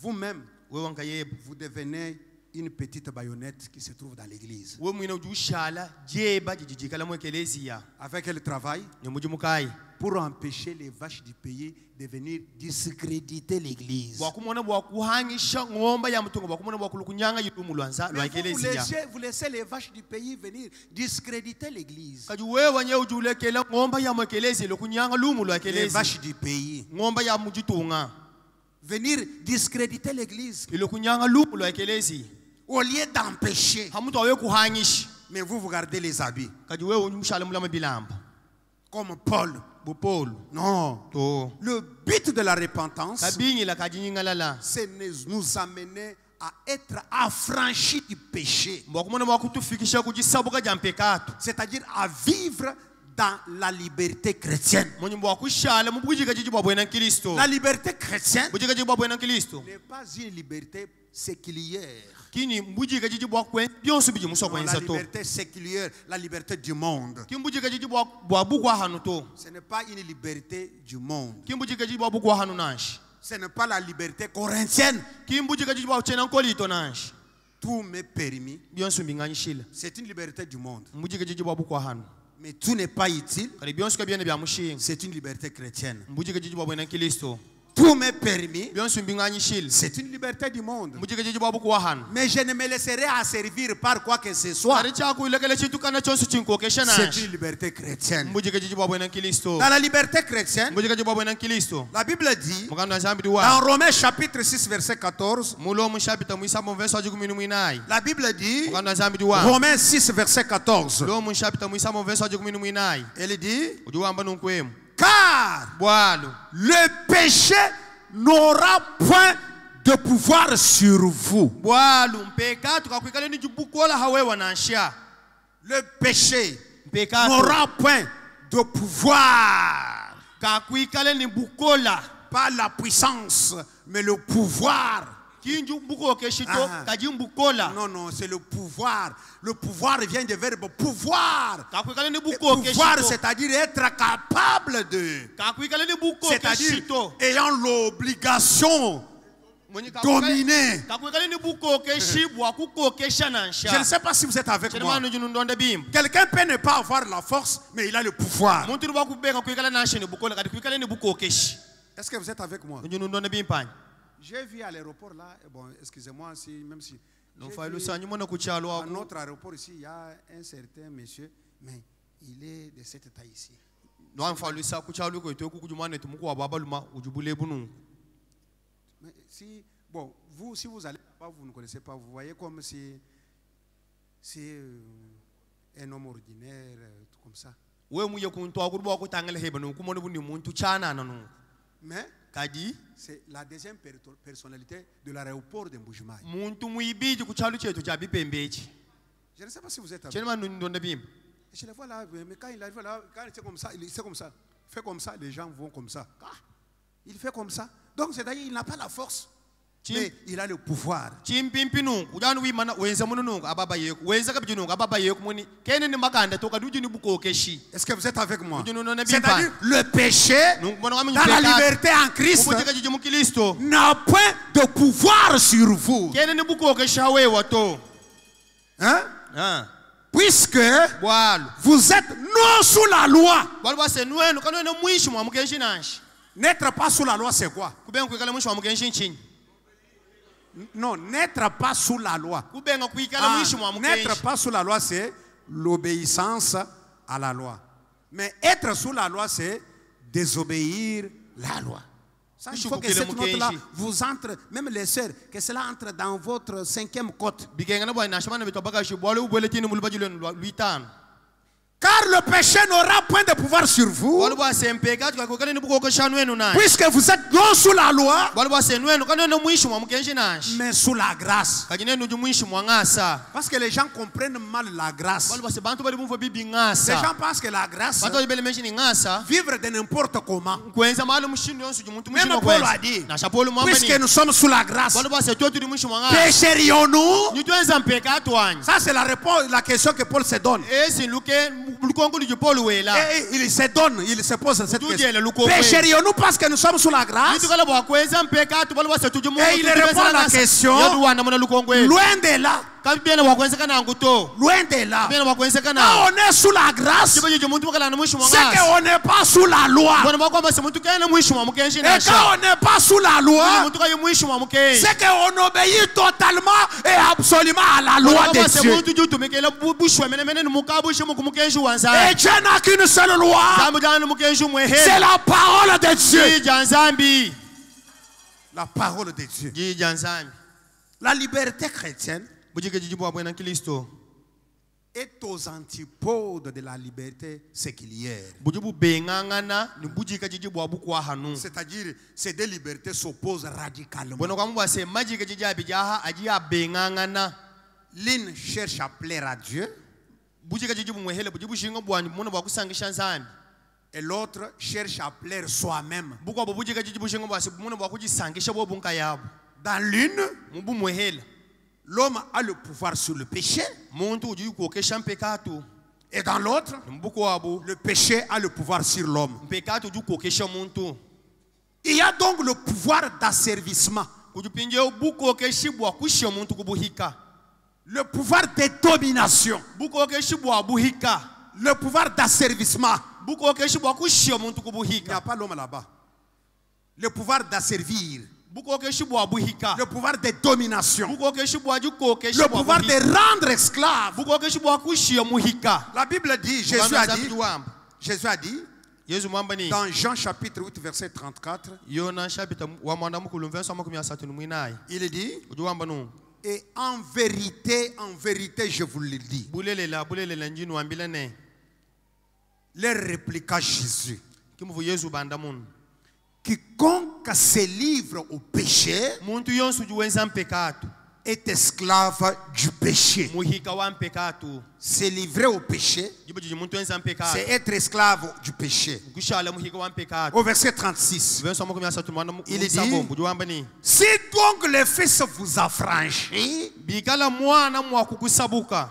vous-même, wewe nkayebo vous devenez une petite baïonnette qui se trouve dans l'église. we mwina ujushala jeba jijikala mwekelezia Avec elle travaille ni muji mukai pour empêcher les vaches du pays de venir discréditer l'église. bwakumona bwakuhangisha ngomba ya mutungo bwakumona bwakulukunyanga yidumu lwanza Mais lwakelezia vous laissez les vaches du pays venir discréditer l'église. kaji wewe nye ujulekela ngomba ya mwekelezi lokunyanga lumu Les lwakelezi vaches du pays ngomba ya mujitunga venir discréditer l'église ilokunyanga lumu lwakelezi au lieu d'empêcher. hamuntu awe kuhangisha Mais vous gardez les habits kaji wewe unyumshala mulama bilamba comme Paul. bupolu Non. to Le but de la repentance, kabingila kaji nyingalala c'est de nous amener à être affranchis du péché. bwakumona bwakutufikisha kujisabuka ja mpekatu C'est-à-dire à vivre dans la liberté chrétienne. munyi bwakushala mubujika jiji bwabwena nkilisto La liberté chrétienne bujika jiji bwabwena nkilisto n'est pas une liberté séculière. kini mbujika jiji bwakwen byonso biji muso Non, la kwenza to liberté séculière, la liberté du monde. kimbujika jiji bwabukwa hanu to Ce n'est pas une liberté du monde. kimbujika jiji bwabukwa hanu nashi Ce n'est pas la liberté corinthienne. kimbujika jiji bwachena nkolito nashi Tout m'est permis. byonso mbinganyishila C'est une liberté du monde. mbujika jiji bwabukwa hanu Mais tout n'est pas utile. kali byonso kabyene bya mushinga C'est une liberté chrétienne. mbujika jiji bwabwena nkilisto Tout m'est permis. byonso mbinganyishila C'est une liberté du monde. mbujika jiji bwabukwa hanu Mais je ne me laisserai asservir par quoi que ce soit. kali chakuilekele chintu kana chonso chinkokesha C'est nashi une liberté chrétienne. mbujika jiji bwabwena nkilisto Dans la liberté chrétienne, mbujika jiji bwabwena nkilisto la Bible dit, mukanda zambi dans diwa Romains chapitre 6, verset 14, mulo mushapita muisamo verso ajikumi mwinai la Bible dit, mukanda zambi diwa Romains 6, verset 14, lo mushapita muisamo verso ajikumi mwinai elle dit, ujuwamba nunkwemu car bwalo le péché n'aura point de pouvoir sur vous. bwalo mpekatu kakwikale ni jubukola hawewa nansha Le péché mpekatu n'aura point de pouvoir. kakwikale ni bukola Pas la puissance, mais le pouvoir. kinju bukokeshito Ah. kajimbukola Non, non, c'est le pouvoir. Le pouvoir vient du verbe pouvoir. kakwikale ni Et pouvoir, bukokeshito c'est-à-dire être capable de. kakwikale ni C'est-à-dire bukokeshito ayant l'obligation Mwenye dominer. kakwikale ni bukokeshi bwakukokesha Je ne nansha sais pas si vous êtes avec moi. chenemanu jinu ndonde bimba Quelqu'un peut ne pas avoir la force, mais il a le pouvoir. muntu ni bwakubeka kwikale nansha ni bukola kati kwikale ni bukokeshi Est-ce que vous êtes avec moi? jinu ndonde bimpanya J'ai vu à l'aéroport là, et bon, excusez-moi si, même si. j'ai nofailo vu sanyu mona kuchalo à ako notre aéroport ici, il y a un certain monsieur, mais il est de cette taille ici. no mfalisa kuchalu ko to ku jumane to muku ababaluma ujubule bunu. Mais si, bon, vous, si vous allez pas, vous ne connaissez pas, vous voyez comme si c'est un homme ordinaire, tout comme ça. We mu yekun to akurbo ko tangale hebanu ku monu buni muntu chana nanu. Mais Kaji c'est la deuxième personnalité de l'aéroport de Mbujimayi. muntu muibiji kuchalu chetu cha bipembechi. Je ne sais pas si vous êtes avec. Chenema ndonda bim. Je le vois là, mais quand il arrive là, quand c'est comme ça, il fait comme ça. Il fait comme ça, les gens vont comme ça. Ah, il fait comme ça. Donc c'est-à-dire qu'il n'a pas la force. Mais il a le pouvoir. Chimpimpinu udanu wi mana wenza mununu ababa yeku wenza kabjunu ababa yeku muni kene ni maganda to kaduji ni buko keshi. Est-ce que vous êtes avec moi? C'est-à-dire C'est-à-dire le péché dans la liberté en Christ n'a point de pouvoir sur vous. kene ni buko kesha wewa to. Hein? Ah. Puisque Bwalo. vous êtes non sous la loi. Bwalo se nwenu kanone mwishi mwa mukenshi nashi. N'être pas sous la loi, c'est quoi? Kubenga kwikala mwishi mwa mukenshi nchini. Non, n'être pas sous la loi. Kubenga kwikala mwishi mwa mukenshi. N'être pas sous la loi, c'est l'obéissance à la loi. Mais être sous la loi, c'est désobéir la loi. Ça, il faut que cette note-là vous entre, même les sœurs, que cela entre dans votre 5e côte. Bigenga na bwana shamana bitobaga shi bwalo ubweletini mulubajilo luitano. Car le péché n'aura point de pouvoir sur vous. Bwalo bwa sempeka tukakokana ni buko kesha nwenu nashi. Puisque vous êtes non sous la loi, Bwalo bwa se nwenu kanone mwishi mwa mukenshi nashi. mais sous la grâce. Kajine nuju mwishi mwa ngasa. Parce que les gens comprennent mal la grâce. Bwalo bwa se bantu bali bumva bibi Les ngasa. gens pensent que la grâce, Bantu bali mention ngasa. vivre de n'importe comment. Kwenza mahali mshindo yonsu jumuntu Même mwishi mwa Paul kwenza. a dit, Na shapolo mwamba puisque ni. nous sommes sous la grâce, Bwalo bwa se totu di mwishi mwa ngasa. pécherions-nous? Nitwenza mpeka atwanya. Ça, c'est la réponse, la question que Paul se donne. Esi luke lukongo lu Paul wela. Et il se donne, il se pose cette Tout question. est le loup coupé. Pécherions-nous parce que nous sommes sous la grâce? Nitukala bwa kwenza mpeka atu bwalo bwa se tuju mungu. Et il répond à la question, Yaduwana mwana lukongo wela. loin de là, Kabiena bwa kwenza kana nguto. loin de là. Kabiena bwa kwenza kana. Quand on est sous la grâce, Chibaje jumuntu mukala na mwishi mwa c'est ngasa. qu'on n'est pas sous la loi. Bwana mwako se muntu kana mwishi mwa mukenshi Et nasha. quand on n'est pas sous la loi, Muntu kayo mwishi mwa mukenshi. c'est qu'on obéit totalement et absolument à la loi de Dieu. Muntu jutumekela bushwa mene mukabushi mu mukenshi wanza. Et Dieu n'a qu'une seule loi, Zambu jana mukenshi mwehe. c'est la parole de Dieu. Jija nzambi. La parole de Dieu. Jija nzambi. La liberté chrétienne Bujike jijibu abwena Kristo. est aux antipodes de la liberté séculière. Bujibu bengangana ni bujika jijibu abukwa hanu. C'est-à-dire, ces deux libertés s'opposent radicalement. Bwana kwa mbwa se majika jijabi jaha ajia bengangana. L'une cherche à plaire à Dieu Bujika jijibu mwehele bujibu shingo bwani mwana bwa kusangisha nzambi. et l'autre cherche à plaire soi-même. Bukwa bujika jijibu shingo bwa se mwana bwa kujisangisha bwo bunka yabo. Dans l'une, Mubu mwehele. l'homme a le pouvoir sur le péché Muntu uji kuokesha mpekatu. et dans l'autre, Mbuko wabo. le péché a le pouvoir sur l'homme. Mpekatu uji kuokesha muntu. Il y a donc le pouvoir d'asservissement, Kujupinje buko keshibwa kushia muntu kubuhika. le pouvoir de domination, Buko keshibwa buhika. le pouvoir d'asservissement. Buko keshibwa kushia muntu Il n'y kubuhika. a pas l'homme là-bas. Le pouvoir d'asservir, Buko keshibwa buhika. le pouvoir de domination, Buko keshibwa juko le keshibwa pouvoir de buhika. rendre esclave. Buko keshibwa kushia muhika. La Bible dit, Jésus a dit, Yesu mwamba ni dans Jean chapitre 8, verset 34, Yona shabita wa mwana mukulu mvenso makumi asatu numwinai. il dit, Ujuwamba nu. et en vérité, je vous le dis. Bulelela njinu wambile ne. Leur répliqua Jésus, Kimuvu Yesu banda munu. quiconque se livre au péché Muntu yonsu juwenza mpekatu. est esclave du péché. Muhika wa mpekatu. Se livrer au péché, Jibu jiji muntu wenza mpekatu. c'est être esclave du péché. Kushala muhika wa mpekatu. Au verset 36, Venso makumi asatu mwana Il dit, musabo. Ujuwamba ni. si donc le Fils vous a franchi, Bikala mwana mwa kukusabuka.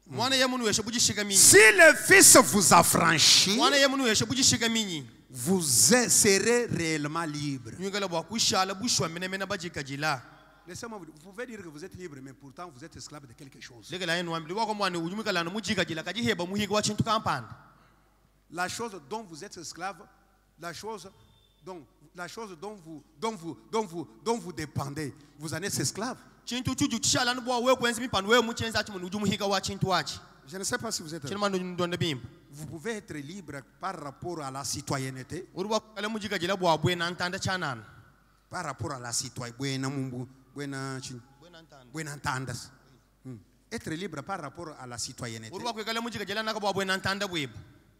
Mwana ye munu weshe bujishika minyi. si le Fils vous a franchi, Mwana ye munu weshe bujishika minyi. vous serez réellement libre. Nyungala bwa kushala bushwa mena bajika jila. Laissez-moi vous dire, vous pouvez dire que vous êtes libre, mais pourtant vous êtes esclave de quelque chose. Legela yenu wambili wako mwana ujumikala no mujika jila kajiheba muhiga wa chintu kampanda. La chose dont vous êtes esclave, la chose dont vous dépendez, vous en êtes esclave. chintu chuju chishala no bwa we kwenza mipano we muchenza chimu nuju muhika wa chintu wachi Je ne sais pas si vous êtes. chino manu ndonde bimba Vous pouvez être libre par rapport à la citoyenneté, urwa kala mujika jela bwa bwe na ntanda chanana par rapport à la citoyenneté. Buena entendas. Être libre par rapport à la citoyenneté. urwa kala mujika jela naka bwa bwe na ntanda bwebo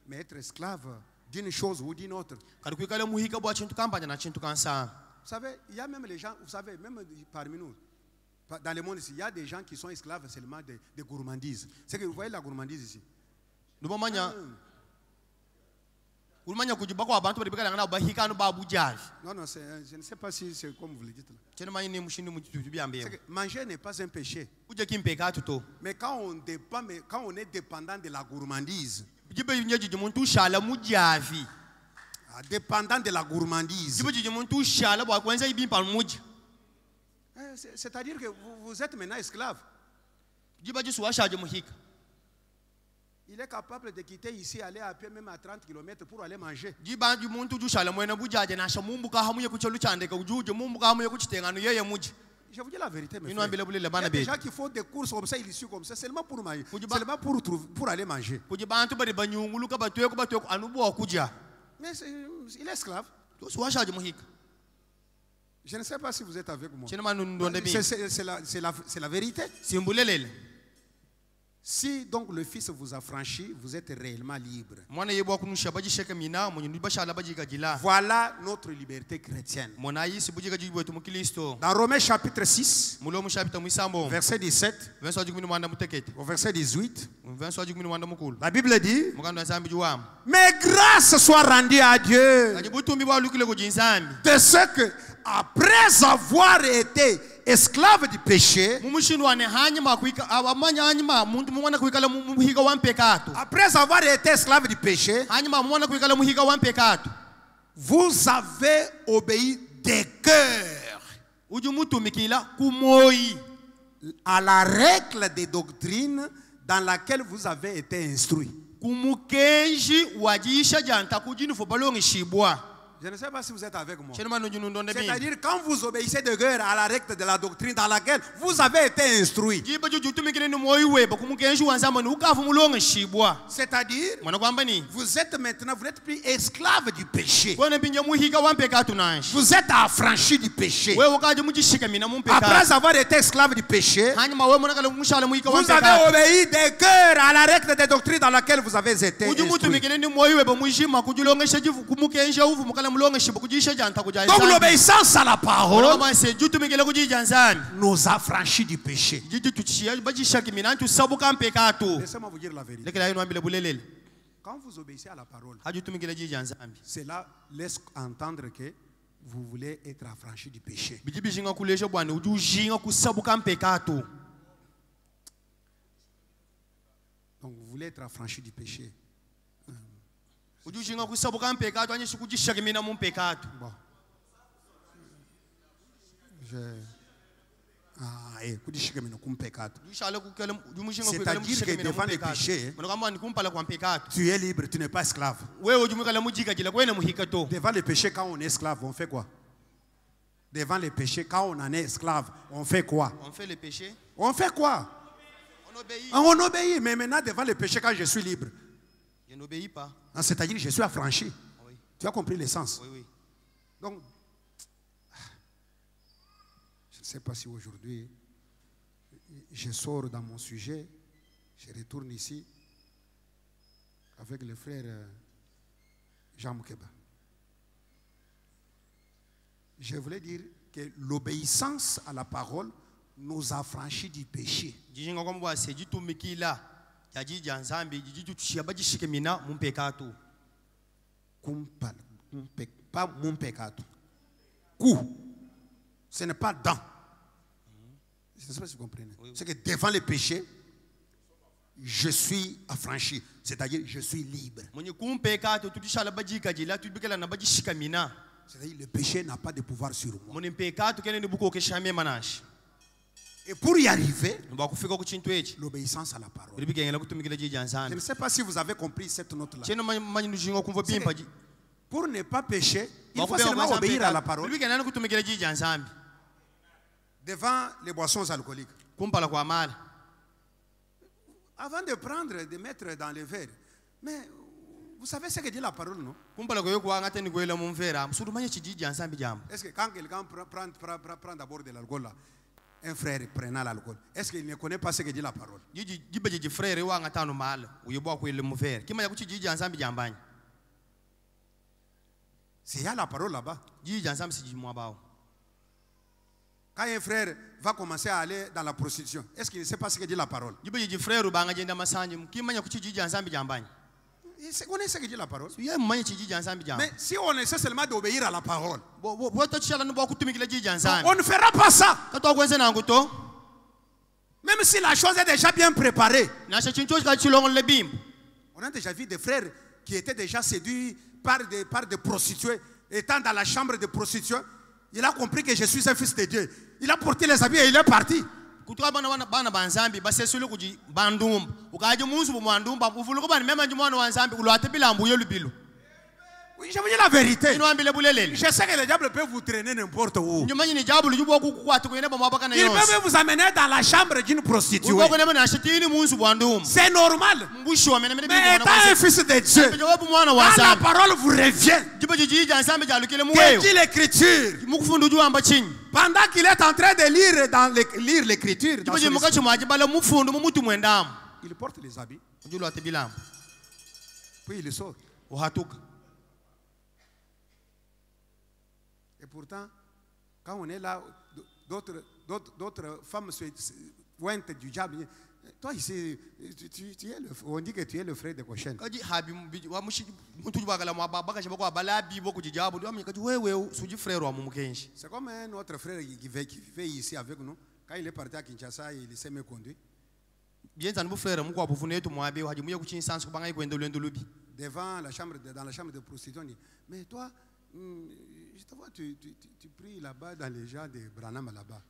Mais être esclave d'une chose ou d'une autre. kali kala muhika bwa chintu kampanya na chintu kansa Vous savez, il y a même les gens, vous savez, même parmi nous, dans le monde ici, il y a des gens qui sont esclaves seulement de gourmandises. C'est que vous voyez la gourmandise ici. ndubamanya urumanya kujiba kwa abantu bari bikala ngana bahika no babujaji Non, non, je ne sais pas si c'est comme vous le dites là. chino manyi ni mushindi mujitu byambe C'est que manger n'est pas un péché. uje kimpeka tuto Mais quand on est dépendant de la gourmandise, jibe nyeji muntu shala mujavi dépendant de la gourmandise, jibe muntu shala bwa kwenza ibimpa muji c'est-à-dire que vous êtes maintenant esclave. jibe jisu washaje muhika Il est capable de quitter ici, aller à pied même à 30 km pour aller manger. jibe muntu jushala mwena bujaje na shamumbuka hamuye kucholu chandeka ujuje mumbuka hamuye kuchitengano yeye muji Je vous dis la vérité, mes ino frères. ambile bulile Il y bana a des be gens qui font des courses comme ça, ils suivent comme ça, seulement pour manger, Kujiba- seulement pour aller manger. kujiba antu bari banyunguluka batweko anubo kuja Mais il est esclave. tusu washaje muhika Je ne sais pas si vous êtes avec moi. chino manu ndonde bi C'est la vérité. simbulelele Si donc le Fils vous a franchi, vous êtes réellement libre. mwana yebwa kunusha bajisheke mina munyu bashala bajika jila Voilà notre liberté chrétienne. mona yisi bujika jibwetu mukristo Dans Romains chapitre 6, mulo mushapita mwisambo verset 17 verso wa 10 mwanda mutekete au verset 18, verso wa 10 mwanda mukulu la Bible dit, mukando asambi juwam mais grâce soit rendue à Dieu ajibutumbi bwa lukile ku jinsambi de ce que, après avoir été esclave du péché, mumushindwane hanyuma kuika amanya hanyuma muntu mwana kuikala muhika wa mpekato après avoir été esclave du péché, hanyuma mwana kuikala muhika wa mpekato vous avez obéi de cœur uju mutumikila kumoyi à la règle des doctrines dans laquelle vous avez été instruit. kumukenji wajisha janta kujinu fo balongi shibwa Je ne sais pas si vous êtes avec moi. cheno manu junu ndonde bi C'est-à-dire quand vous obéissez de cœur à la règle de la doctrine dans laquelle vous avez été instruit. jiba juju tumikile ni moyi weba kumukenji wanzama ni ukafu mulongi shibwa C'est-à-dire, mwana kwamba ni vous êtes maintenant, vous n'êtes plus esclave du péché. kwana binja muhika wa mpekato nanshi Vous êtes affranchi du péché. wewe ukaje mujishika mina mu mpekato Après avoir été esclave du péché, hanyuma wewe mwana kala mushala muhika wa vous avez mpekato obéi de cœur à la règle des doctrines dans laquelle vous avez été uju instruit. mutumikile ni moyi weba mujima kujulongesha jivu kumukenji uvu mukala mulonge shibu kujisha janta kuja Donc l'obéissance à la parole kama se jutumikile kujija nzambi nous affranchit du péché. jiji tuchia bajishaki mina ntu sabuka mpekato Laissez-moi vous dire la vérité. lekela yino ambile bulelele Quand vous obéissez à la parole, hajutumikile jija nzambi cela laisse entendre que vous voulez être affranchi du péché. bijibishinga kulesha bwana ujujinga kusabuka mpekato Donc vous voulez être affranchi du péché. ujujinga kusabuka mpekato anyishi kujishaki mina mu mpekato Bon. ujishala kukele ujumshinga C'est-à-dire kukele mujishaki que mina mu devant le mpekato péché, mwana kama ni kumpala kwa mpekato tu es libre, tu n'es pas esclave. wewe ujumikala mujika jila kwene muhikato Devant le péché, quand on est esclave, on fait quoi? Devant le péché, quand on en est esclave, on fait quoi? on fait le péché On fait quoi? on obéit On obéit. Mais maintenant, devant le péché, quand je suis libre, je n'obéis pas c'est-à-dire que je suis affranchi. oui Tu as compris l'essence? oui oui Donc, je ne sais pas si aujourd'hui, je sors dans mon sujet, je retourne ici avec le frère Jean Moukeba. Je voulais dire que l'obéissance à la parole nous affranchit du péché. jijinga kwamba bwase jitumikila jajija nzambi jijituchia bajishike mina mu mpekato Pas mon peccato. Ce n'est pas dans. Je ne sais pas si vous comprenez. C'est que devant le péché, je suis affranchi. C'est-à-dire, je suis libre. mwenye kumpekato tutishala bajika jila tubikela na bajishika mina C'est-à-dire, le péché n'a pas de pouvoir sur moi. mwenye mpekato kene ni buko keshamye manashi Et pour y arriver, mba kufika ku chintu echi l'obéissance à la parole. libikengela kutumikila jija Je nzambi ne sais pas si vous avez compris cette note-là. cheno manyi nujinga kumva C'est bimpa que pour ne pas pécher, il faut bakupeka seulement kwanza obéir à la mpekato parole. libikengela kutumikila jija nzambi devant les boissons alcooliques. kumpala kwa mala Avant de prendre, de mettre dans les verres. Mais vous savez ce que dit la parole, non? kumpala kwa kwa ngate ni kwela mumvera msudu manye chijiji ansambi jambo. Est-ce que quand quelqu'un prend d'abord de l'alcool là, un frère prenant l'alcool, est-ce qu'il ne connaît pas ce que dit la parole? Jiji jibe jiji frere wa ngata no mala uyebwa kwele mumvera kimanya kuchijiji ansambi jambanya. C'est y a la parole là-bas. Jiji ansambi siji mwabao. Quand un frère va commencer à aller dans la prostitution, est-ce qu'il ne sait pas ce que dit la parole? Jibe jiji frere banga jenda masanji kimanya kuchijiji ansambi jambanya. Il connaît ce que dit la parole. Ye manye chijiji ansambi jambo. Mais si on essaie seulement d'obéir à la parole, Bo to chala no kutumikila jiji on ansambi. ne fera pas ça. Kato kwenze nangu to. Même si la chose est déjà bien préparée. Nasha chincho ka chilongo le bimbo. On a déjà vu des frères qui étaient déjà séduits par des prostituées. Étant dans la chambre de prostituées, il a compris que je suis un fils de Dieu. Il a porté les habits et il est parti. Kutoka bana banzambi basesule kuji bandumba ukaje munsu bomwandumba uvuluko bani mema njumwana wanzambi ulwate bilambu yelubilo. Oui, je vous dis la vérité. Je sais que le diable peut vous traîner n'importe où. Il peut même vous amener dans la chambre d'une prostituée. C'est normal. Mais étant un fils de Dieu, quand la parole vous revient, que dit l'Écriture, pendant qu'il est en train de lire l'Écriture, il porte les habits, puis il sort. Et pourtant, quand on est là, d'autres femmes se pointent du diable. Toi ici, on dit que tu es le frère de Goshen. C'est comme un autre frère qui vit ici avec nous. Quand il est parti à Kinshasa, il s'est méconduit. Devant la chambre, dans la chambre de prostitution, on dit, mais toi, je te vois, tu pries là-bas dans les gens de Branham là-bas.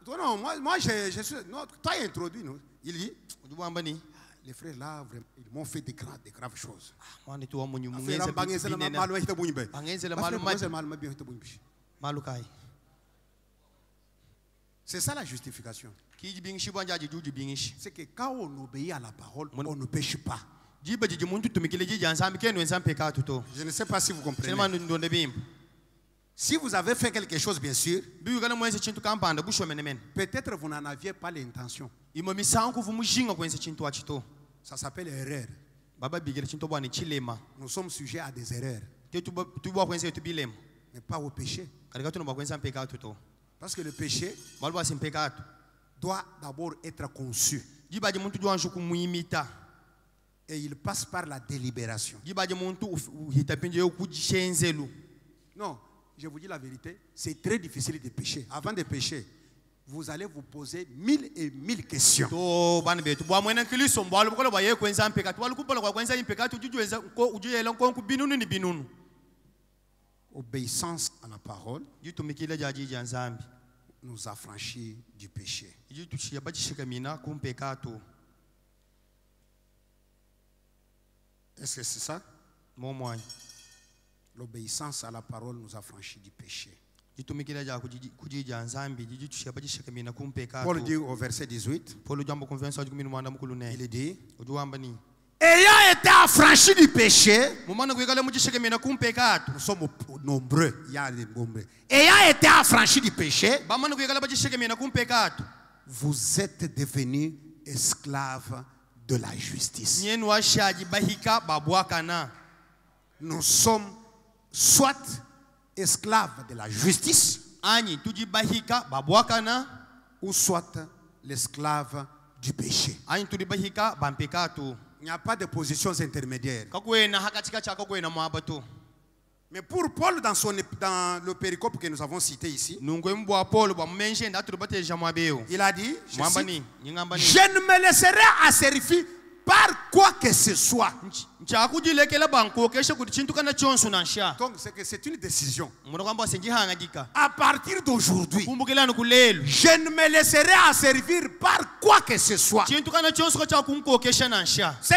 Toi, non, moi je suis. Non, toi, introduit, non? Il dit, les frères là, vraiment, ils m'ont fait des graves choses. C'est ça la justification. C'est que quand on obéit à la parole, on ne pêche pas. Je ne sais pas si vous comprenez. Si vous avez fait quelque chose, bien sûr, peut-être vous n'en aviez pas l'intention. Ça s'appelle erreur. Nous sommes sujets à des erreurs, mais pas au péché. Parce que le péché doit d'abord être conçu. Et il passe par la délibération. Non, je vous dis la vérité, c'est très difficile de pécher. Avant de pécher, vous allez vous poser 1000 et 1000 questions. Obéissance à la parole nous affranchit du péché. Est-ce que c'est ça? L'obéissance à la parole nous affranchit du péché. Paul dit au verset 18, il dit, ayant été affranchi du péché, nous sommes nombreux, il y a des nombreux. Ayant été affranchi du péché, vous êtes devenus esclaves de la justice. Nous sommes soit esclaves de la justice, ou soit l'esclave du péché. Il n'y a pas de positions intermédiaires. Mais pour Paul, dans le péricope que nous avons cité ici, il a dit, je ne me laisserai asservir par quoi que ce soit. Donc c'est une décision. À partir d'aujourd'hui, je ne me laisserai asservir par quoi que ce soit. C'est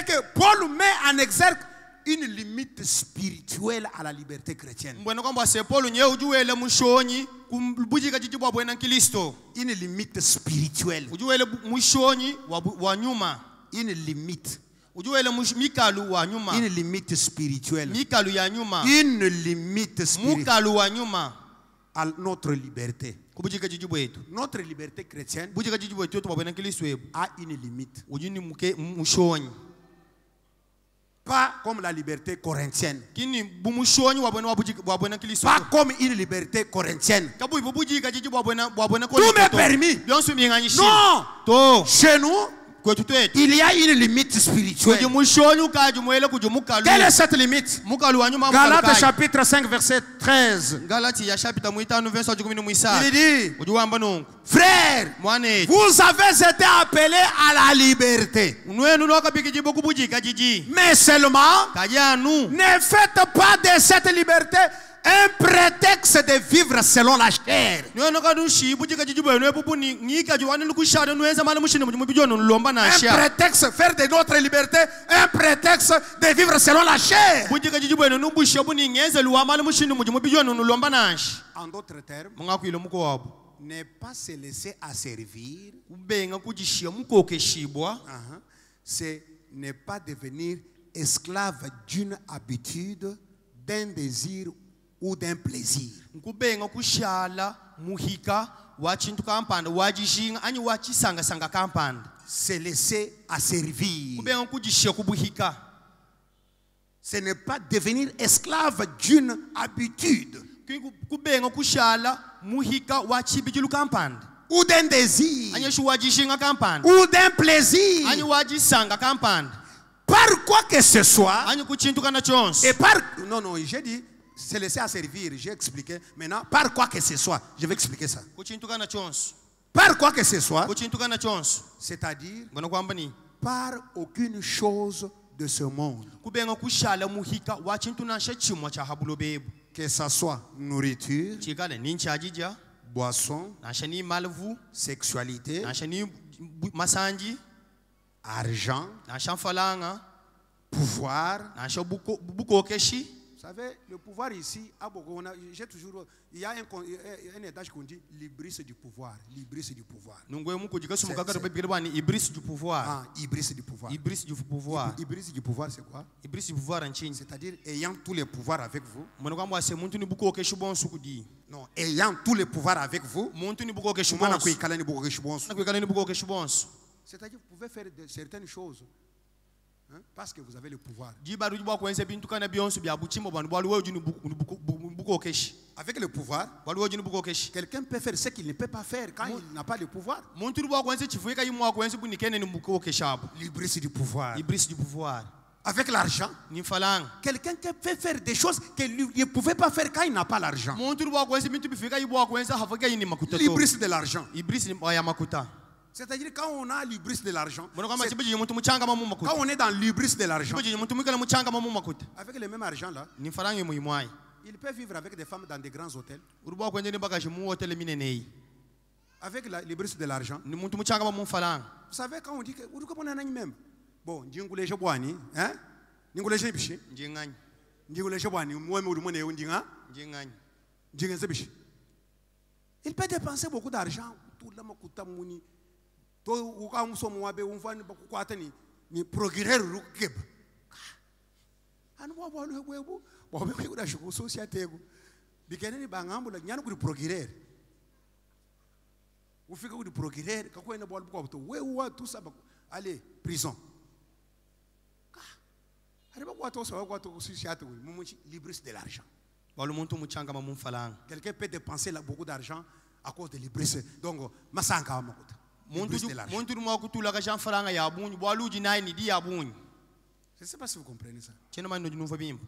que Paul met en exergue une limite spirituelle à la liberté chrétienne. mbona kwamba sepolo nye ujuwele mushonyi kumbujika jiji bwa bwena Kristo. Une limite spirituelle. Ujuwele mushonyi wa nyuma. Une limite. Ujuwele mikalu wa nyuma. Une limite spirituelle. Mikalu ya nyuma. Une limite spirituelle Mukalu wa nyuma. à notre liberté. Kubujika jiji bwetu. Notre liberté chrétienne Bujika jiji bwetu to bwena Kristo ebu. a une limite. Ujini mushonyi. Pas comme la liberté corinthienne. Kini bumushonyi wa bwena Kristo. Pas comme une liberté corinthienne. Kabu bujika jiji bwa bwena Tout m'est permis. Bionsu minganyishi. Non. To. Chez nous, Kwetu twetu. il y a une limite spirituelle. Mushonyi kaji mwele mukalu. Quelle est cette limite? Mukalu wa nyuma. Galates chapitre 5 verset 13. Galati ya chapita muitano verso 13. Il dit, Ujuamba nungu. frères, Mwane. vous avez été appelés à la liberté. Nwenu noka bikijibo kubujika jiji. Mais seulement, Kajanu. ne faites pas de cette liberté un prétexte de vivre selon la chair. Nwenu kadushi bujika jiji bwe nwe pupu ni ngika juwani lukushade nweza mali mushine mubijono lomba na Un asha. prétexte, faire de notre liberté un prétexte de vivre selon la chair. Bujika jiji bwe nubushe buni ngeze luwa mali mushine mubijono lomba na asha. En d'autres termes, Munga kuilo muko wabu. ne pas se laisser asservir, Ubenga kujishia muko keshibwa. c'est ne pas devenir esclave d'une habitude, d'un désir ou d'un plaisir. Nkubenga kushala muhika wachintu kampanda wajishinga anyi wachisanga sanga kampanda. Se laisser asservir. Kubenga kujishia kubuhika. Ce n'est pas devenir esclave d'une habitude Kubenga kushala muhika wachibijilu kampanda. ou d'un désir Anyi shu wajishinga kampanda. ou d'un plaisir. Anyi wajisanga kampanda. Par quoi que ce soit. Anyi kuchintu kana chonsi. Et par... Non, non, j'ai dit, se laisser asservir. J'ai expliqué. Maintenant, par quoi que ce soit. Je vais expliquer ça. Kuchintu kana chonsi. Par quoi que ce soit. Kuchintu kana chonsi. C'est-à-dire, Mbona kwamba ni par aucune chose de ce monde. kubenga kushala muhika wachintu nasha chimwa cha habulo bebu. Que ça soit nourriture, Chikale ninchi ajija. boisson, Nasha ni malvu. sexualité, Nasha ni masanji. argent, Nasha falanga. pouvoir. Nasha buko keshi. Vous savez, le pouvoir ici, à Bogona, j'ai toujours, il y a un étage qu'on dit l'hybris du pouvoir. L'hybris du pouvoir. Nungwe muko jikasu mukakaro bebile bani ibris du pouvoir. Ah, hybris du pouvoir. Ibris du pouvoir. Hybris du pouvoir, c'est quoi? Ibris du pouvoir nchini. C'est-à-dire ayant tous les pouvoirs avec vous. Mbona kwamba ase muntu ni buko keshi bonsu kudi. Non, ayant tous les pouvoirs avec vous. Muntu ni buko keshi Comment bonsu. on Nakwikala ni buko keshi bonsu. C'est-à-dire vous pouvez faire certaines choses. Hein, parce que vous avez le pouvoir. Jibaru jibwa kwenze bintu kana bionsu bya buchimbo banu bwalu weju ni buko keshi. Avec le pouvoir, Bwalu weju ni buko keshi. quelqu'un peut faire ce qu'il ne peut pas faire quand il n'a pas le pouvoir. Muntu rubwa kwenze chifuika yimwa kwenze bunikene ni buko keshabo. L'hybris du pouvoir. Ibris du pouvoir. Avec l'argent, Ni falanga. quelqu'un qui peut faire des choses qu'il ne pouvait pas faire quand il n'a pas l'argent. Muntu rubwa kwenze bintu bifika yibwa kwenze hafika yini makuta. L'hybris de l'argent. Ibris ni ya makuta. C'est-à-dire quand on a l'hybris de l'argent, Mbona kwamba chibiji muntu muchanga mamu makuta. quand on est dans l'hybris de l'argent, Chibiji muntu mwikala muchanga mamu makuta. avec le même argent là, Ni falanga muimwai. il peut vivre avec des femmes dans des grands hôtels. Urubwa kwenze ni bakashi mu hotel minenei. Avec l'hybris de l'argent. Ni muntu muchanga mamu falanga. Vous savez quand on dit que vous comprenez même. Bon, ndinguleje bwani, hein? Ndinguleje bishi. Njingani. Ndinguleje bwani, mweme urumone ndinga. Njingani. Ndingenze bishi. Il peut dépenser beaucoup d'argent tout la makuta muni. To ukamsomo wabe umfani bakukwata ni procureur rukeb. Anu bwabona webu, bobe kwikuda shuku societe ego. Bikeneni bangambula nyana kuri procureur. Ufika kuri procureur kakwenda bwala bukwabuto wewe watu saba allez prison. Arriba kwa to sawa kwa to societe we mumuchi libris de l'argent. Bwalu muntu muchanga mamu falanga. Quelqu'un peut dépenser beaucoup d'argent à cause de l'hybris. Donc masanga makuta. Muntu mwa kutula ka jamfalanga ya bunyu bwaluji nayi ni di ya bunyu. Je ne sais pas si vous comprenez ça. Cheno manu nuva bimbo.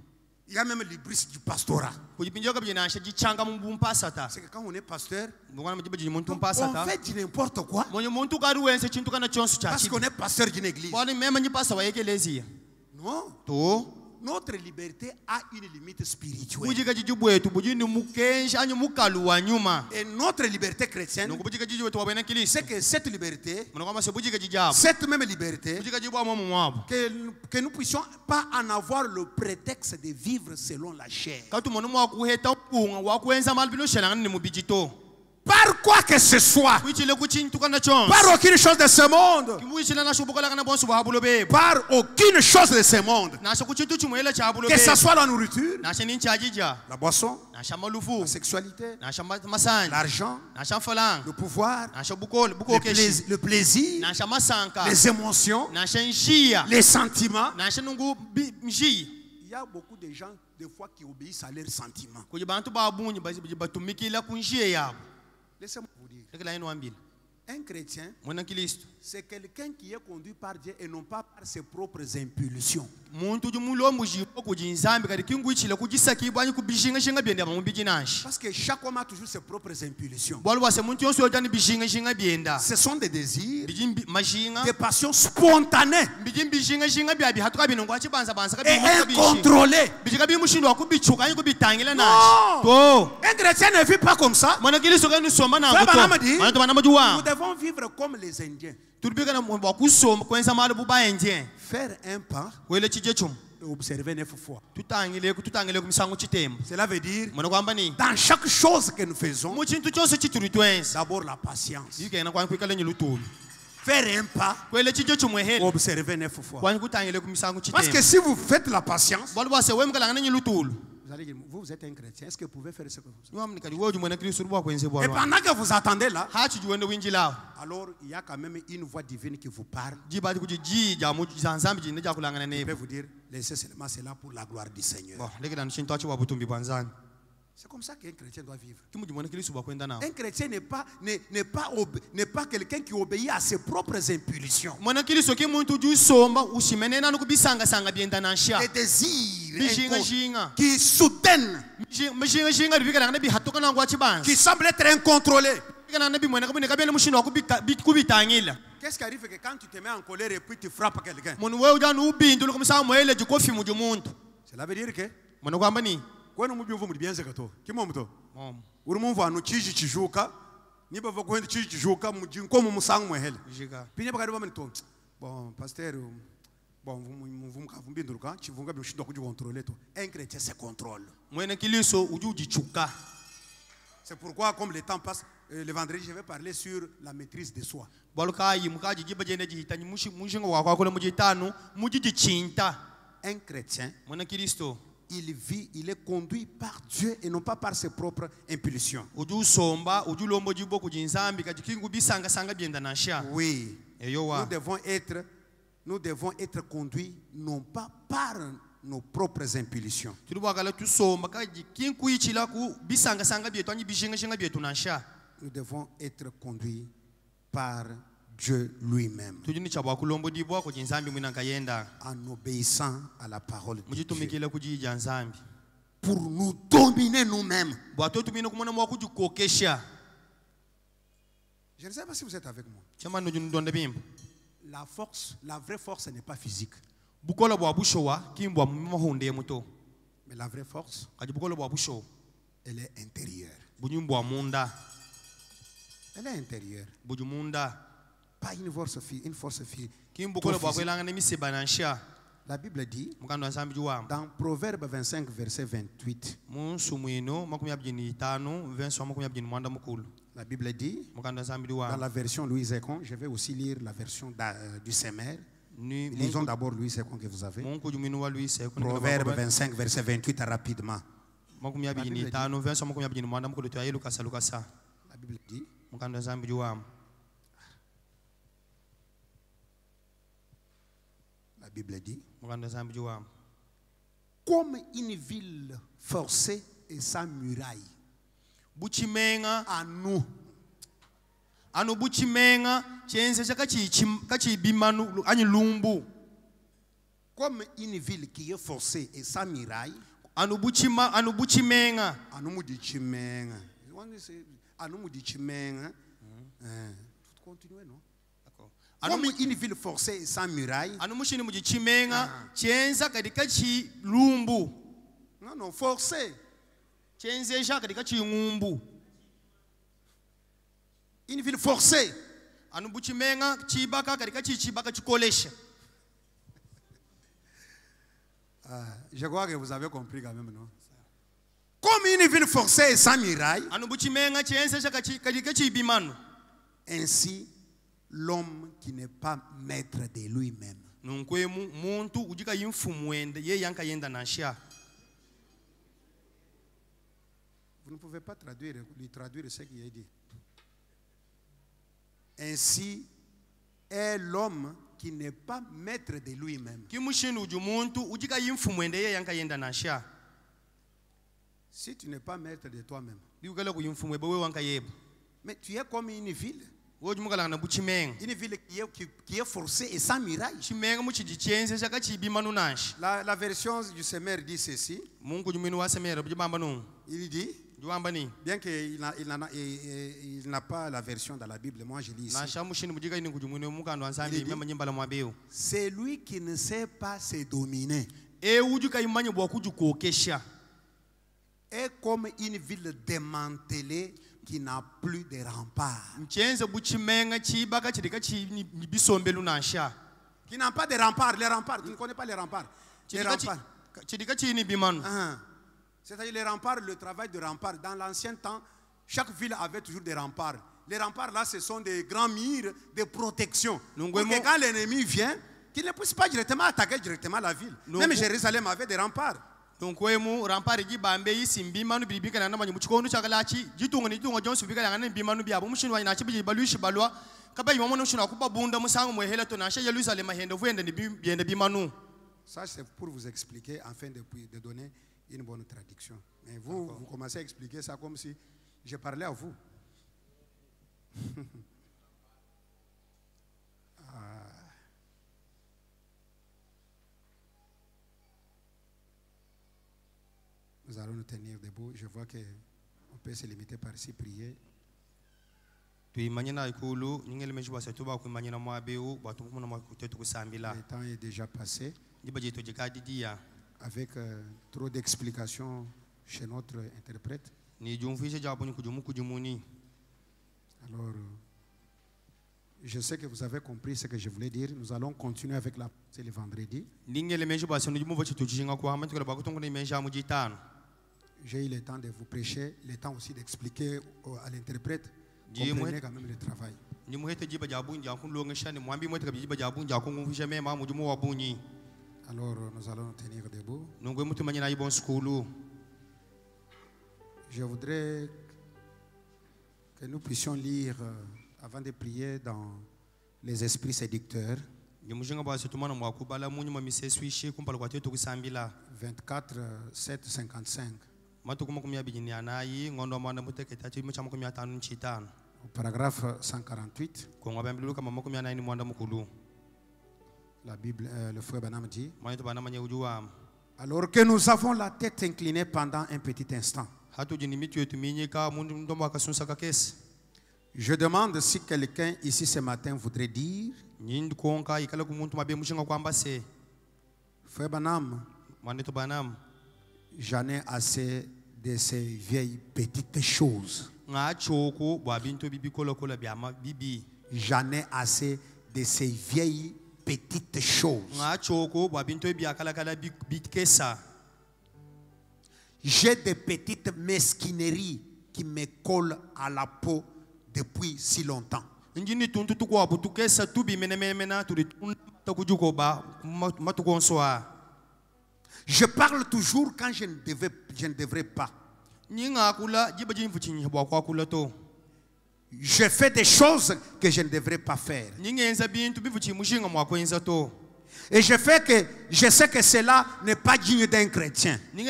Il y a même l'hybris du pastorat. Kujipinjoka bjena sha jichanga mu bumpasata. C'est que quand on est pasteur, Mbona mjibaji muntu on mpasata. fait du n'importe quoi. Monyo muntu karu wense chintu kana chonsu cha Parce chibi. qu'on est pasteur d'une église. Bwani mema nyi pasa wa ekelezia. Non. To notre liberté a une limite spirituelle. bujika jiji bwetu bujini mukensha anyu mukalu wa nyuma Et notre liberté chrétienne, nuko bujika jiji wetu wabena kilisi c'est que cette liberté, mwana kwamba se bujika jijabo cette même liberté, bujika jibwa mu mwabo que nous puissions pas en avoir le prétexte de vivre selon la chair. katu mwana mwa kuheta kunga wa kuenza mal bino shelanga ni mubijito Par quoi que ce soit, kuichile kuchintuka na chon par aucune chose de ce monde, kimuichile na shubuka kana bonsu babulo bebo par aucune chose de ce monde, na shakuchitu chumwela cha bulo que ce bebo soit la nourriture, na shani chajija la boisson, na shamalufu la sexualité, na shamasani l'argent, na shamfalang le pouvoir, na shabukol bukokeshi le plaisir, na shamasanka les émotions, na shanshia les sentiments. na shanungu mji Il y a beaucoup de gens, des fois, qui obéissent à leurs sentiments. kuji bantu babunyi batumikila kunjie yabo Laissez-moi vous dire, lekela yenu ambili un chrétien, mwana kristo c'est quelqu'un qui est conduit par Dieu et non pas par ses propres impulsions. muntu jumulo mujipo kujinzambi kati kinguichile kujisakibwa anyi kubishinga shinga byenda mu bijinashi Parce que chaque homme a toujours ses propres impulsions. bwalu wase muntu yonse yotani bishinga shinga byenda Ce sont des désirs, bijimbi mashinga des passions spontanées bijimbi shinga shinga byabi hatuka bino ngwachi banza banza et incontrôlées. bijika bimushindo akubichuka anyi kubitangila Non. nashi to Un chrétien ne vit pas comme ça. mwana kristo kanu soma na Frère Branham nguto dit, mwana to bana majuwa nous devons vivre comme les Indiens. tulibika na mwa kusoma kwenza malu bubayenje Faire un pas kwele chije chum et observer 9 fois. tutangile kumisango chitembo Cela veut dire, mwana kwamba ni dans chaque chose que nous faisons, mu chintu chose chituri twenza d'abord la patience. yikena kwani kwikala nyulutulu Faire un pas, kwele chije chumwe hele observer 9 fois. kwani kutangile kumisango Parce que chitembo si vous faites la patience, bwalu wase wemkala ngana nyulutulu vous allez dire, vous êtes un chrétien, est-ce que vous pouvez faire ce que vous faites? niwamni kadi weju mwana kristo ruba kwenze Et bwalu pendant que vous attendez là, hachi juwende winjilao alors il y a quand même une voix divine qui vous parle. jibati kujijija mu zanzambi jinde jakulangana Je nebe vais vous dire, laissez seulement cela pour la gloire du Seigneur. bo lekela nshinto achi wabutumbi bwanzani C'est comme ça qu'un chrétien doit vivre. kimuji mwana kristo bakwenda nao Un chrétien n'est pas quelqu'un qui obéit à ses propres impulsions. mwana kristo kimuntu jusomba ushimenena nukubisanga sanga byenda nansha Les désirs bishinga shinga qui soutiennent, mishinga shinga bibikala ngana bihatuka nangwa chibanza qui semblent être incontrôlés. bibikala ngana bimwena kabone kabele mushindo kubitangila Qu'est-ce qui arrive que quand tu te mets en colère et puis tu frappes quelqu'un? munu wewe ujana ubindu lukumsa mwele jikofi mu jumuntu Cela veut dire que mwana kwamba ni kwenu mubyumva muri byenze gato kimomuto uri mumva hano chiji chijuka niba va kwenda chiji chijuka mujinko mu musangu mwehele jika pinye bakari bamani to bon pasteur bon mvumu kavumbinduruka chivunga byoshindwa kujikontrole to un chrétien se contrôle. mwene kiliso ujujichuka C'est pourquoi comme le temps passe le vendredi je vais parler sur la maîtrise de soi. bwalukayi mukaji jiba jene jihitani mushinga wakakole mujitanu mujijichinta Un chrétien, mwana kristo il vit, il est conduit par Dieu et non pas par ses propres impulsions. ujusomba ujulombo jibo kujinzambi kati kingu bisanga sanga byenda nansha Oui. eyo Nous wa devons être conduits non pas par nos propres impulsions. tulibwakala tusomba kaji kinkuichila ku bisanga sanga byetu anyi bishinga shinga byetu nansha Nous devons être conduits par Dieu lui-même tujini chabwa kulombo dibwa kujinzambi mwina kayenda en obéissant à la parole de Dieu mujitumikile kujija nzambi pour nous dominer nous-mêmes. bwato tumine kumona mwa kujikokesha Je ne sais pas si vous êtes avec moi. chama nujunu donde bimba La force, la vraie force n'est pas physique. bukola bwa bushowa kimbwa mahunde muto Mais la vraie force, kaji bukola bwa busho elle est intérieure. bunyumbwa munda Elle est intérieure. bujumunda Pas une force physique. kimbukola bwa kwelanga nemiseba nansha La Bible dit, mukando nzambi juwa dans Proverbe 25, verset 28, munsu mwino makumi abjini tano verso makumi abjini mwanda mukulu la Bible dit, mukando nzambi dans juwa la version Louis Econ, je vais aussi lire la version du Semer. ni Lisons d'abord Louis Econ que vous avez. munku jumino wa luise Proverbe 25, verset 28, rapidement. makumi abjini tano verso makumi abjini mwanda mukulu to ayelu kasa lukasa La Bible dit, mukando nzambi juwa la Bible dit, mukando nzambi juwa comme une ville forcée et sans muraille, buchimenga à nous, anu buchimenga chense chakachibimanu anyi lumbu comme une ville qui est forcée et sans muraille, anu buchimenga à nous dit chimenga. À nous dit chimenga. Continuez, non? D'accord. Comme une ville forcée et sans muraille. anu mushini mujichimenga chienza katika chilumbu Non, non, forcée. chienzesha katika chingumbu Une ville forcée. anu buchimenga chibaka katika chibaka chikolesha. Je crois que vous avez compris quand même, non? Comme une ville forcée et sans muraille, anu buchimenga chienzesha katika chibimano. ainsi l'homme qui n'est pas maître de lui-même. Nunkwemu muntu ujika yimfumwende ye yanka yenda nasha. Vous ne pouvez pas lui traduire ce qu'il a dit. Ainsi est l'homme qui n'est pas maître de lui-même. Kimushini uju muntu ujika yimfumwende ye yanka yenda nasha. Si tu n'es pas maître de toi-même, Biukala ku yimfumwebe we wanka yebo. mais tu es comme une ville. Wojumukala na buchimenga. Une ville qui est forcée et sans muraille. Chimenga muchiji chienzesha kachibimano nashi. La version du Semeur dit ceci. Mungu jumini wasemera bujibamba nu. Il dit, Juamba ni. bien qu'il n'a pas la version dans la Bible, moi je lis ici. Nasha mushini bujika ini kujumuni mukando ansambi mema nyimbala mwabeo. C'est lui qui ne sait pas se dominer. E ujuka imanyi bwa kujukuokesha. Est comme une ville démantelée qui n'a plus de remparts. Mchenze buchimenga chibaka chidika chibisombelu nasha. Qui n'a pas de remparts. Les remparts, tu ne connais pas les remparts. Les remparts. Chidika chini bimano. C'est-à-dire les remparts, le travail de remparts. Dans l'ancien temps, chaque ville avait toujours des remparts. Les remparts là, ce sont des grands murs de protection. Pour que quand l'ennemi vient, qu'il ne puisse pas directement attaquer directement la ville. Même Jérusalem avait des remparts. Donc wemu rampari gibambe yisimbi manu bibika na namanyi muchikondo chakalachi jitunga nitunga jonsu bika na ngane bimanu biabo mushini wa inachi bibalushi balwa kaba yimamu mushina kuba bunda musangu mwehela to nasha Yerusalem hende vuende ni biende bimanu. Ça c'est pour vous expliquer afin de donner une bonne traduction. Mais vous commencez à expliquer ça comme si je parlais à vous. Nous allons nous tenir debout. Je vois qu'on peut se limiter par ici, prier. Le temps est déjà passé. Avec trop d'explications chez notre interprète. Alors, je sais que vous avez compris ce que je voulais dire. Nous allons continuer avec la c'est le vendredi. J'ai eu le temps de vous prêcher, le temps aussi d'expliquer à l'interprète. Comprenez quand même le travail. Alors nous allons nous tenir debout. Je voudrais que nous puissions lire avant de prier dans les esprits séducteurs. 24, 7, 55. Au paragraphe 148. La Bible, le frère Branham dit, alors que nous avons la tête inclinée pendant un petit instant, je demande si quelqu'un ici ce matin voudrait dire, frère Branham, j'en ai assez de ces vieilles petites choses. J'en ai assez de ces vieilles petites choses. J'ai des petites mesquineries qui me collent à la peau depuis si longtemps. Je parle toujours quand je ne devrais pas. Je fais des choses que je ne devrais pas faire. Et je sais que cela n'est pas digne d'un chrétien. Je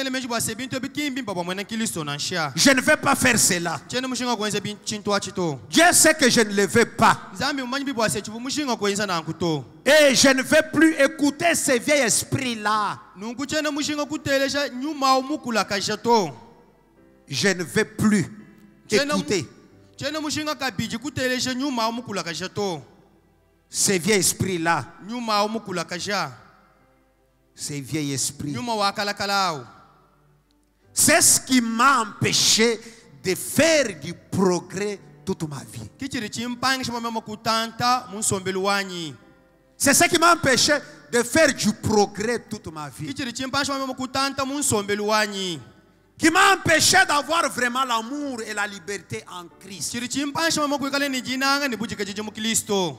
ne vais pas faire cela. Dieu sait que je ne le veux pas. Et je ne vais plus écouter ces vieils esprits-là. Je ne vais plus écouter. Ces vieils esprits-là, nyuma omukula kaja ces vieils esprits, nyuma wakalakalao c'est ce qui m'a empêché de faire du progrès toute ma vie. kichiri chimpangisha mama kutanta munsombeli wanyi C'est ce qui m'a empêché de faire du progrès toute ma vie. kichiri chimpangisha mama kutanta munsombeli wanyi Qui m'a empêché d'avoir vraiment l'amour et la liberté en Christ. chiri chimpangisha mama kuikale ni jinanga ni bujika jiji mukristo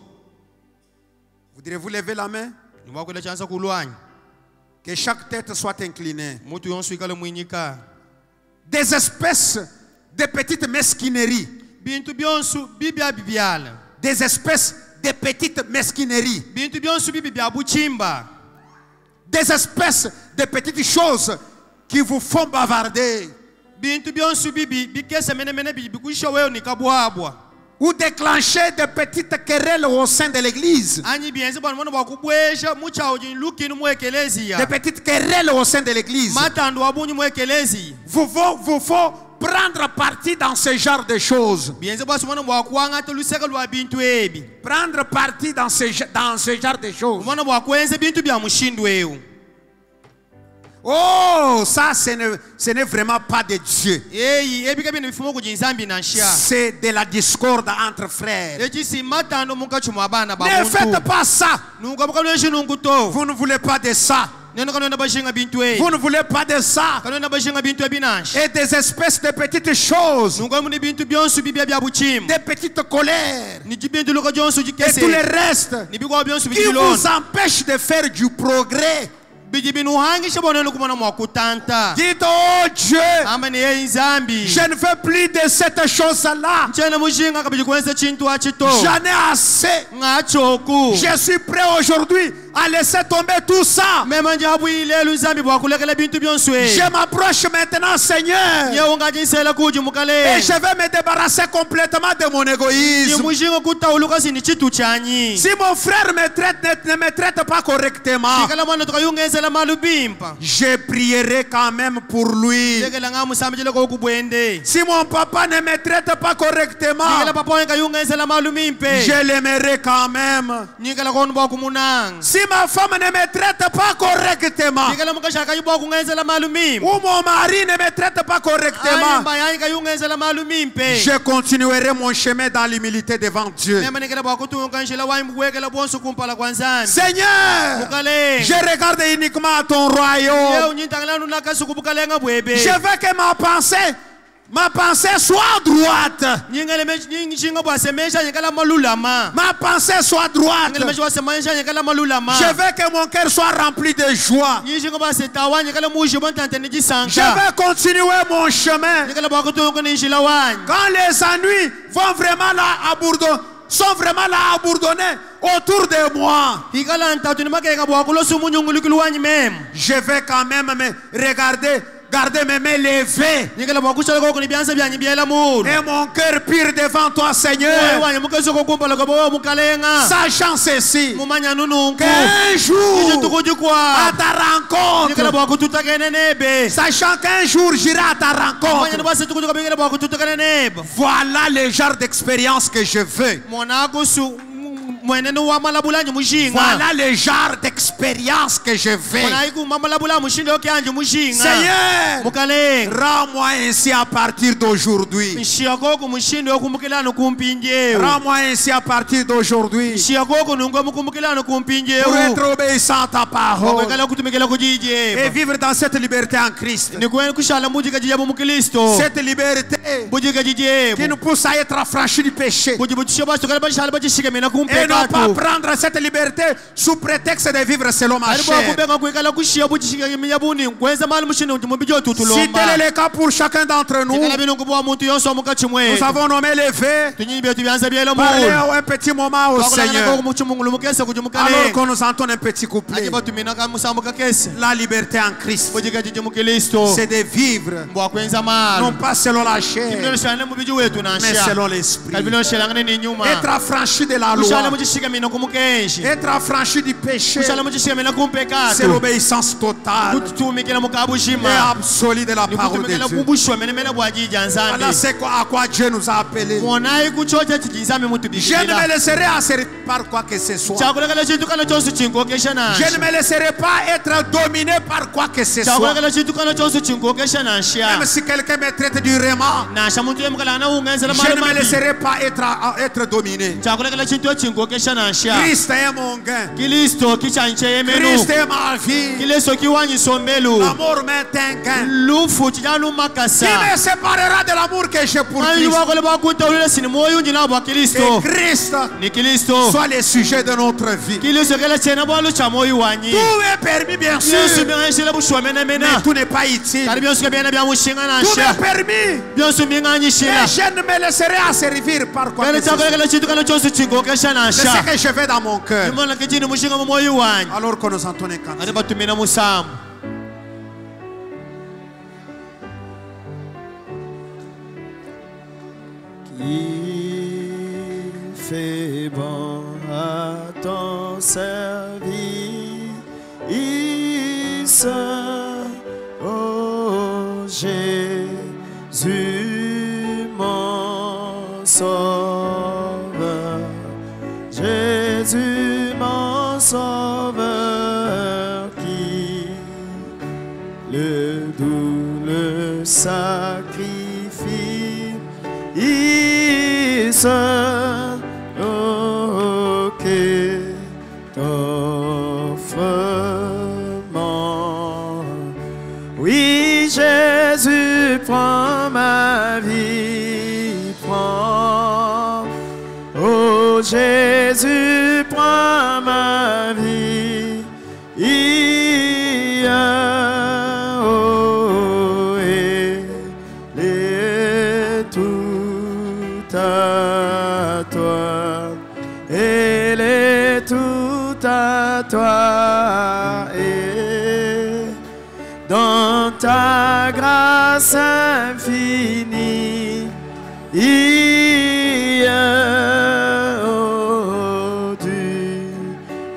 Voudrez-vous lever la main? nyuma kwela chansa kulwanyi Que chaque tête soit inclinée. mutu yonsu ikale mwinyika Des espèces de petites mesquineries. bintu byonsu bibya bibyala Des espèces de petites mesquineries. bintu byonsu bibi bya buchimba Des espèces de petites choses qui vous font bavarder. bintu byonsu bibi bikese menemene bikuisha wewe nikabwabwa Ou déclencher de petites querelles au sein de l'église. anyi bienze bwana mwana bakubwesha muchawo lukini mu De ekelezia petites querelles au sein de l'église. matando wabunyi mu ekelezia Vous faut prendre parti dans ce genre de choses. bienze bwasi mwana bwakuwangata luseka lwa bintu ebi Prendre parti dans ce genre de choses. mwana bwakwenze bintu bya mushindu ewu Oh, ça, ce n'est vraiment pas de Dieu. eyi ebika bino bifumo kujinzambi na nsha C'est de la discorde entre frères. ekisi matando mukachumu abana ba Ne faites muntu pas ça. nungabuka lweshi nunguto Vous ne voulez pas de ça. neno kanona bashinga bintu ebi Vous ne voulez pas de ça. kanona bashinga bintu ebinansha Et des espèces de petites choses. nunga muni bintu byonsu bibya bya buchimu Des petites colères. ni bintu luka jonsu Et tout jikese le reste. ni bikwa byonsu Qui bijilona vous empêche de faire du progrès. biji binu hangisha boneno kumana mwakutanta Dites, oh Dieu, amba ni yei nzambi je ne veux plus de cette chose-là. nchena mushinga kabiji kwenza chintu achito J'en ai assez. ngachoku Je suis prêt aujourd'hui à laisser tomber tout ça. mema njabuyilelu nzambi bwakulekela bintu byonsu Je m'approche maintenant, Seigneur. ye ungajinsela kuji Et mukale je vais me débarrasser complètement de mon ni égoïsme. mushinga kutauluka sini chitu chanyi Si mon frère ne me traite pas correctement, ikala mwana tukayungenzela malubimpa je prierai quand même pour lui. lekela nga musambijele ko kubwende Si mon papa ne me traite pas correctement, nikela papa wenga yungenzela malumimpe je l'aimerai quand même. nikela konu bwakumunanga Si ma femme ne me traite pas correctement, nikela mukashaka yibwa kungenzela malumimpe ou mon mari ne me traite pas correctement, ayimba yayi kayungenzela malumimpe je continuerai mon chemin dans l'humilité devant Dieu. mema nikela bwakutunga njela wayimbu kuwekela bonso kumpala kwa nzambi Seigneur, mukale je regarde uniquement à ton ye royaume. unyintangelanu nakasuku bukalenga bwebe Je veux que ma pensée soit droite. nyingele nyingishinga bwasemesha nyekala malulama Ma pensée soit droite. nyingele meshi wasemesha nyekala malulama Je veux que mon cœur soit rempli de joie. nyishinga bwasetawa nyekala muji bontante Je nijisanga veux continuer mon chemin. nyekala bwakutunga ninjila wanyi Quand les ennuis vont vraiment sont vraiment là à bourdonner autour de moi, ikala ntatu nimakeka bwakulosa umunyungulukilu wanyi mema je vais quand même garder mes mains levées nyekala bwakushala koko nibyanza byanyi byela mulu et mon cœur pur devant toi, Seigneur. wanyi mukesoko kumpala kwa bowe mukalenga Sachant ceci, mumanya nununku qu'un jour, ichitukujikwa à ta nyekala rencontre, bwakututakene nebe sachant qu'un jour j'irai à ta manya rencontre, nibwasetukujikwa nyekala bwakututakene nebe voilà le genre d'expérience que je veux. monakusu mwenene wa malabulanyi mushinga Voilà le genre d'expérience que je veux. monaiku mamalabula mushinga yokyanje mushinga Seigneur, mukalenga rends-moi ainsi à partir d'aujourd'hui. nshiya koko mushinda yokumbukilano kumpinjewu Rends-moi ainsi à partir d'aujourd'hui nshiya koko nungwe mukumbukilano pour kumpinjewu être obéissant à ta parole wakwekala kutumikila et kujijeba vivre dans cette liberté en Christ. nikwene kushala mbujika jijebo mukristo Cette liberté mbujika qui jijebo nous pousse à être affranchis du péché. buji butisho basitokala bashala bachishikamena Et non pas kumpekatu prendre cette liberté sous prétexte de vivre selon ma ali chair. bwakubenga kwikala kushiya buchishikamenya buni nkwenza mali mushina kuti mubijo Si tutulomba tel est le cas pour chacun d'entre nous, ikala bino kubwa muntu yonse omukachi nous mwetu avons nommé les faits. tunyinyi byetu byanza byela Parlez mulu un petit moment au Seigneur. muchumungulu mukese kuti Alors mukale qu'on nous entende un petit couplet. aje batumina kamusambu kakese La liberté en Christ, bujika jiji mukristo c'est de vivre mbwakwenza non malu pas selon la chair, kimnelo shane mubiji wetu mais nansha selon l'esprit. kalibino shelangane ni nyuma Être affranchi de la kushale loi, Être affranchi du péché, c'est c'est l'obéissance totale et absolue de la parole de Dieu. Voilà c'est à quoi Dieu nous a appelés. Je ne me laisserai asservir par quoi que ce soit. Je ne me laisserai pas être dominé par quoi que ce soit. Même si quelqu'un me traite du rément, je ne me laisserai pas être dominé. Christ est mon gain. Christ est ma vie. L'amour m'est un gain. Qui me séparera de l'amour que j'ai pour Christ? Que Christ soit le sujet de notre vie. Tout est permis bien sûr, mais tout n'est pas utile. Tout est permis, mais je ne me laisserai asservir par quoi que ce soit. C'est ce que je fais dans mon cœur. Alors que nous entendons cancer. Il fait bon à ton service, oh Jésus mon sauveur, Jésus mon sauveur, qui le double sacrifice, oh, que t'offre-moi. Oui, Jésus, prends ma vie, prends. Oh, Jésus, prends ma vie. Oh, elle est tout à toi. Elle est tout à toi. Et dans ta grâce infinie, oh, tu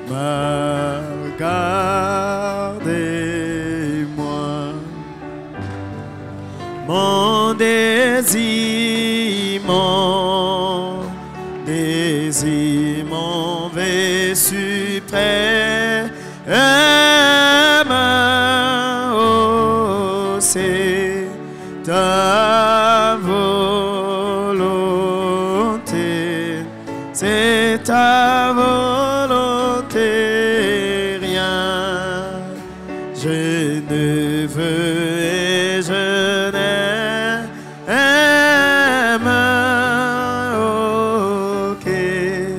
m'as gardé, moi. Mon désir, mon vœu suprême, oh, c'est ta volonté, c'est ta volonté, rien je ne veux et je n'aime, oh, que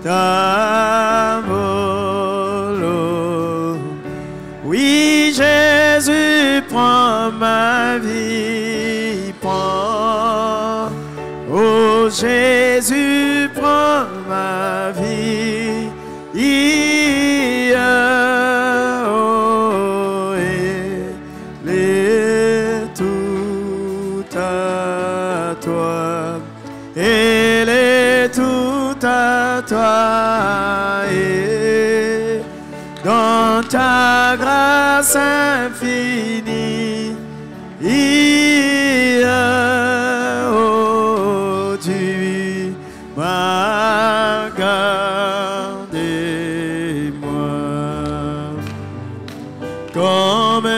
ta volonté. Oui, Jésus, prends ma vie, prends. Oh, Jésus, prends ma vie. Oh, elle est tout à toi. Elle est tout à toi. Et dans ta grâce infinie, oh, tu m'as gardé, moi, comme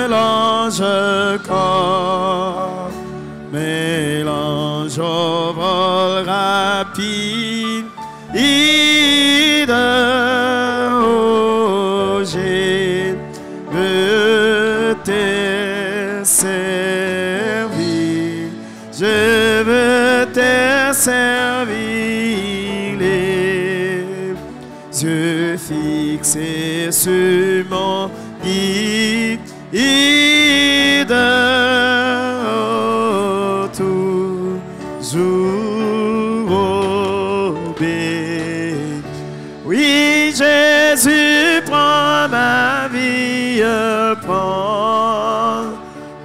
l'ange corps, mais l'ange au vol rapide, oh, je veux te servir, je veux te servir, les yeux fixés sur mon guide, oh, toujours obéi. Oui, Jésus, prends ma vie, prends.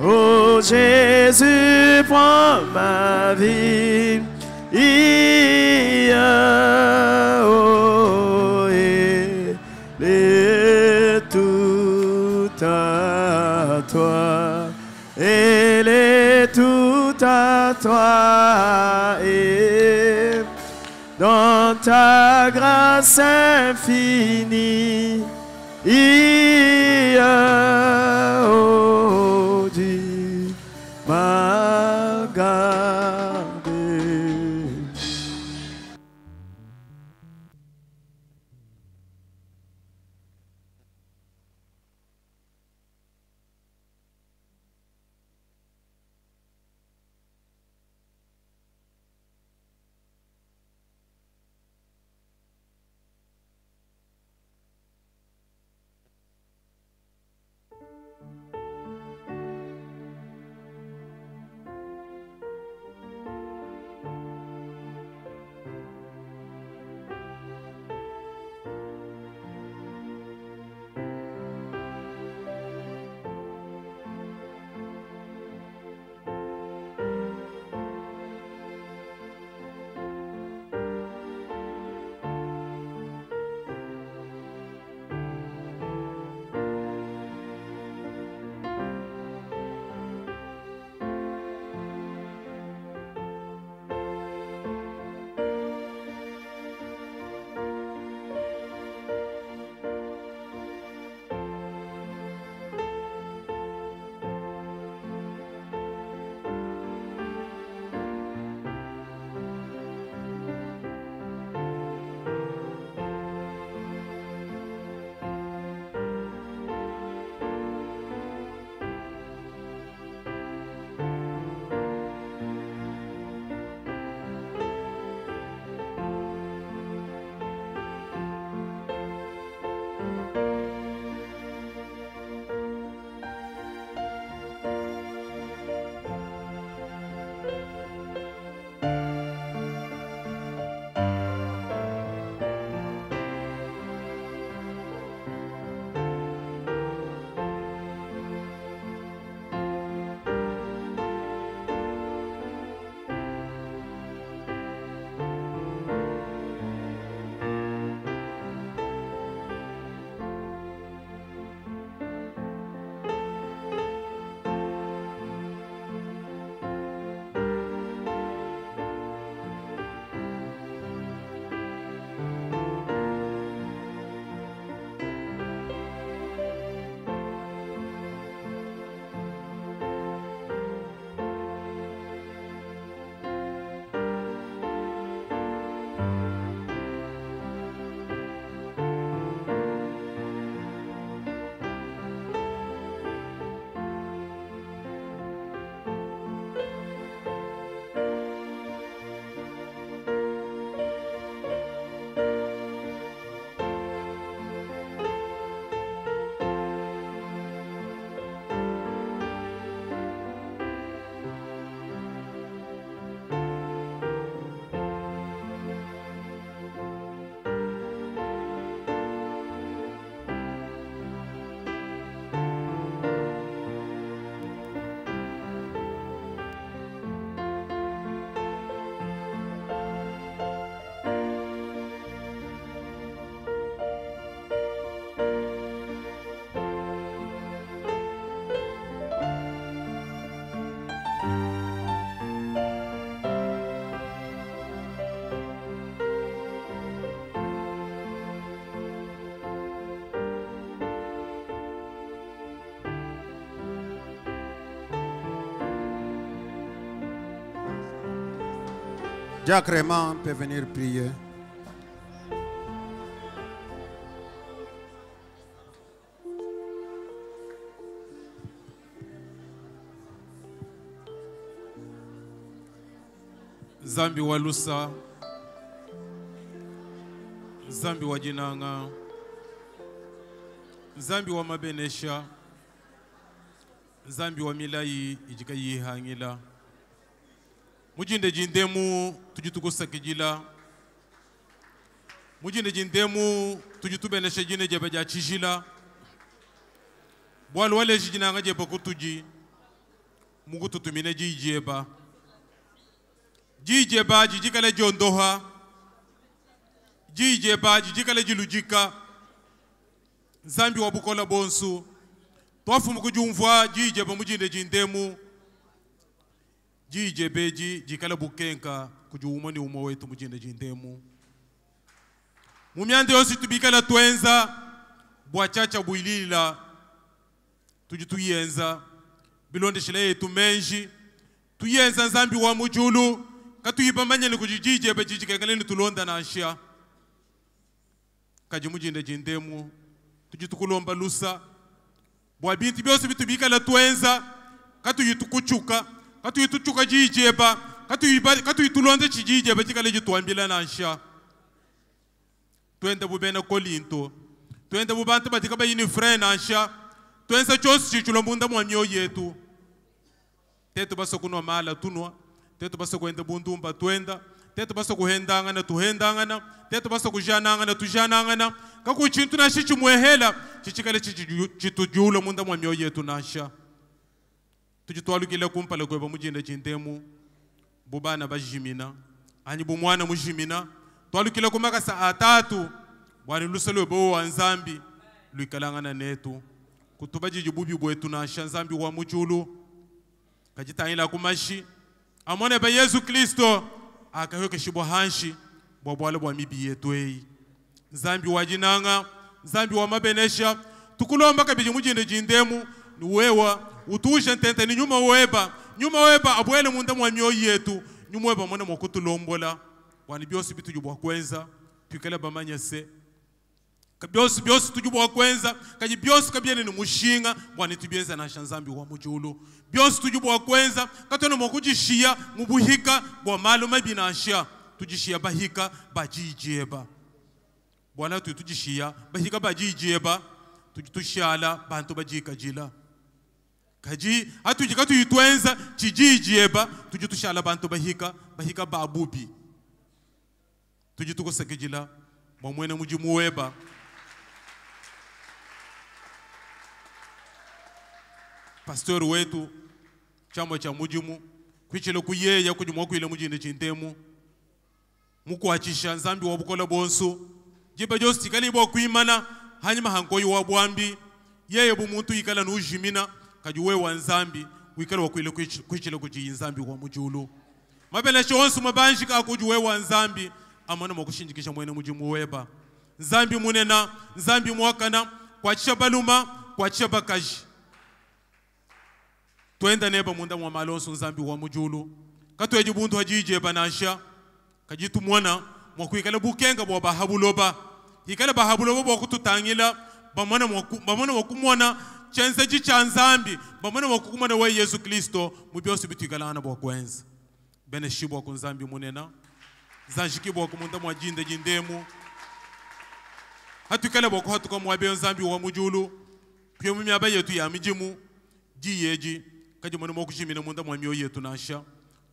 Oh, Jésus, prends ma vie. Oh, toi et dans ta grâce infinie, oh Dieu, m'a gardé. Jacques Raymond peut venir prier. Zambi wa Lusa, Zambi wa Jinanga, Zambi wa Mabenesha, Zambi wa Milai ijika yihangila. Mujinde jindemu tujitukusakijila. Mujinde jindemu tujitubenesha jine jebeja chijila. Bwalu wale jijinanga jeba kutuji. Mugu tutumine jijeba. Jijeba jijikale jondoha. Jijeba jijikale jilujika. Zambi wa Bukola bonsu. Twafu mukujumvwa jijeba mujinde jindemu. jijebeji jikala bukenka kujuuma ni umo wetu mujinda jindemu mumyande yosi tubikala twenza bwachacha builila tujituyenza bilonde shile yetu menji tuyenza nzambi wa mujulu katuyibambanya ni kujijijebe jijikengale ni tulonda na ashia kaji mujinda jindemu tujitukulomba lusa bwa binti byose bitubikala twenza katuyitukuchuka katuyituchuka jijeba katuyitulonde chijijeba jikale jituambila na ashia twende bubena kolinto twende bubantu batika bayini frère na ashia twenza chose chichulo munda mwa myo yetu tetu baso kunwa mala tunwa tetu baso kwenda bundumba twenda tetu baso kuhendangana tuhendangana tetu baso kujanangana tujanangana kaku chintu na shichi mwehela chichikale chitujulo munda mwa myo yetu nasha tujitwalukile kumpala kweba mujinda jindemu bubana bajimina anyi bumwana mujimina twalukile kumaka saa 3 bwani luselo bo wanzambi luikalangana netu kutuba jibubi bwetu nasha nzambi wa mujulu kajitangila kumashi amone ba Yesu Kristo akayoke shibo hanshi bwabwale bwa mibi yetu nzambi wa jinanga nzambi wa mabenesha tukulomba kabiji mujinde jindemu ni wewa utuje ntente ni nyuma weba abwele munda mwa myo yetu nyuma weba mwana mwakutulombola wani byosi bitujubwa kwenza tukele bamanyase byosi tujubwa kwenza kaji byosi kabyene ni mushinga bwani tubyenza na shanzambi wa mujulu byosi tujubwa kwenza katone mwakujishia mubuhika bwa maluma binasha tujishia bahika bajijeba bwana tujishia bahika bajijeba tujitushala bantu bajika jila kaji hatujika tuyitwenza chijijeba tujitushala bantu bahika babubi tujitukosekejila mwamwene mujimuweba pastor wetu chama cha mujimu kwichelo kuyeya kujumwa kuile mujinde chintemu mukwachisha nzambi wa bukola bonso jiba josti kali bo kuimana hanyuma hankoyi wa bwambi yeye bumuntu ikala nujimina kajuwe wa nzambi wikala wa kuile kwichelo kuji nzambi wa mujulu mabele chonsu mabanjika akujuwe wa nzambi amana mwakushinjikisha mwene mujimu weba nzambi munena nzambi mwakana kwachisha baluma kwachisha bakaji twenda neba munda mwa malonso nzambi wa mujulu katweje buntu hajije banasha kajitu mwana mwakuikala bukenga bwa bahabuloba ikala bahabuloba bwa kututangila bamwana wakumwana chenseji cha nzambi bamwana wakumwana wa Yesu Kristo mubyosi bitigalana bwa kwenza bene shibwa ku nzambi munena zanjikibwa ku munda mwa jinde jindemu hatukala bwa hatuka mwa be nzambi wa mujulu pyo mumyaba yetu ya mijimu jiyeji kaje mwana mwakushimina munda mwa myo yetu nasha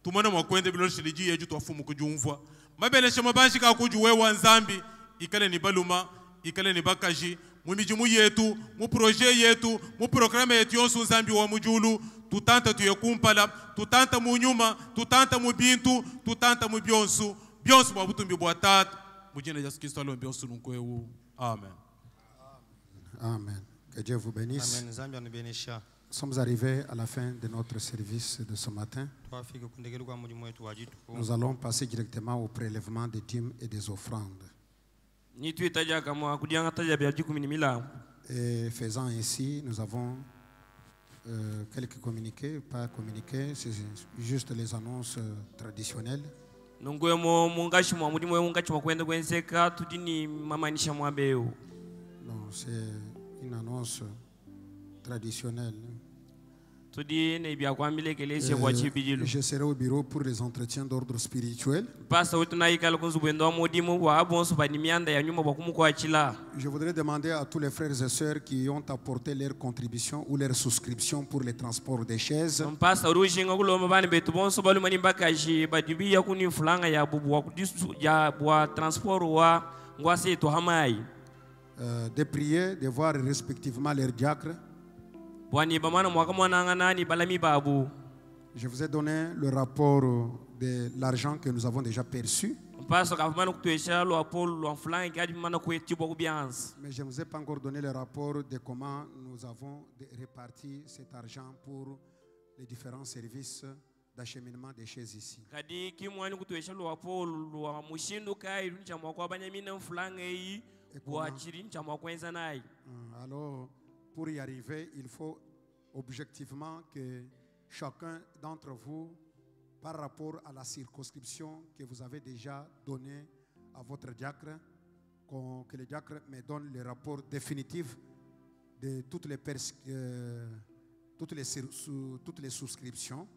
tumana mwakwende biloshiliji yeju twafumu kujumvwa mabele shema banshika kujuwe wa nzambi ikale ni baluma ikale ni bakaji mumijimu yetu mu projet yetu mu programme yetu yonsu nzambi wa mujulu tutanta tuyekumpala tutanta mu nyuma tutanta mu bintu tutanta mu byonsu bwa butumbi bwa tatu mujina Yesu Kristo alombe onsu nunkwewu amen Amen. Que Dieu vous bénisse. amen nzambi anibenisha Nous sommes arrivés à la fin de notre service de ce matin. twafika kundegelu kwa mujimu wetu wajitu Nous allons passer directement au prélèvement des dîmes et des offrandes. Et faisant ainsi, nous avons quelques communiqués, pas communiqués, c'est juste les annonces traditionnelles. Non, c'est une annonce traditionnelle. Je serai au bureau pour les entretiens d'ordre spirituel. Je voudrais demander à tous les frères et sœurs qui ont apporté leur contribution ou leur souscription pour les transports des chaises de prier, de voir respectivement leurs diacres. Je vous ai donné le rapport de l'argent que nous avons déjà perçu. Mais je ne vous ai pas encore donné le rapport de comment nous avons réparti cet argent pour les différents services d'acheminement des chaises ici. kadi kimwani kutuesha lwa po lwa mushindu kai luncha mwako abanyamina mflange kwa chiri ncha mwakwenza nai. Alors, pour y arriver, il faut objectivement que chacun d'entre vous, par rapport à la circonscription que vous avez déjà donnée à votre diacre, que le diacre me donne le rapport définitif de toutes les souscriptions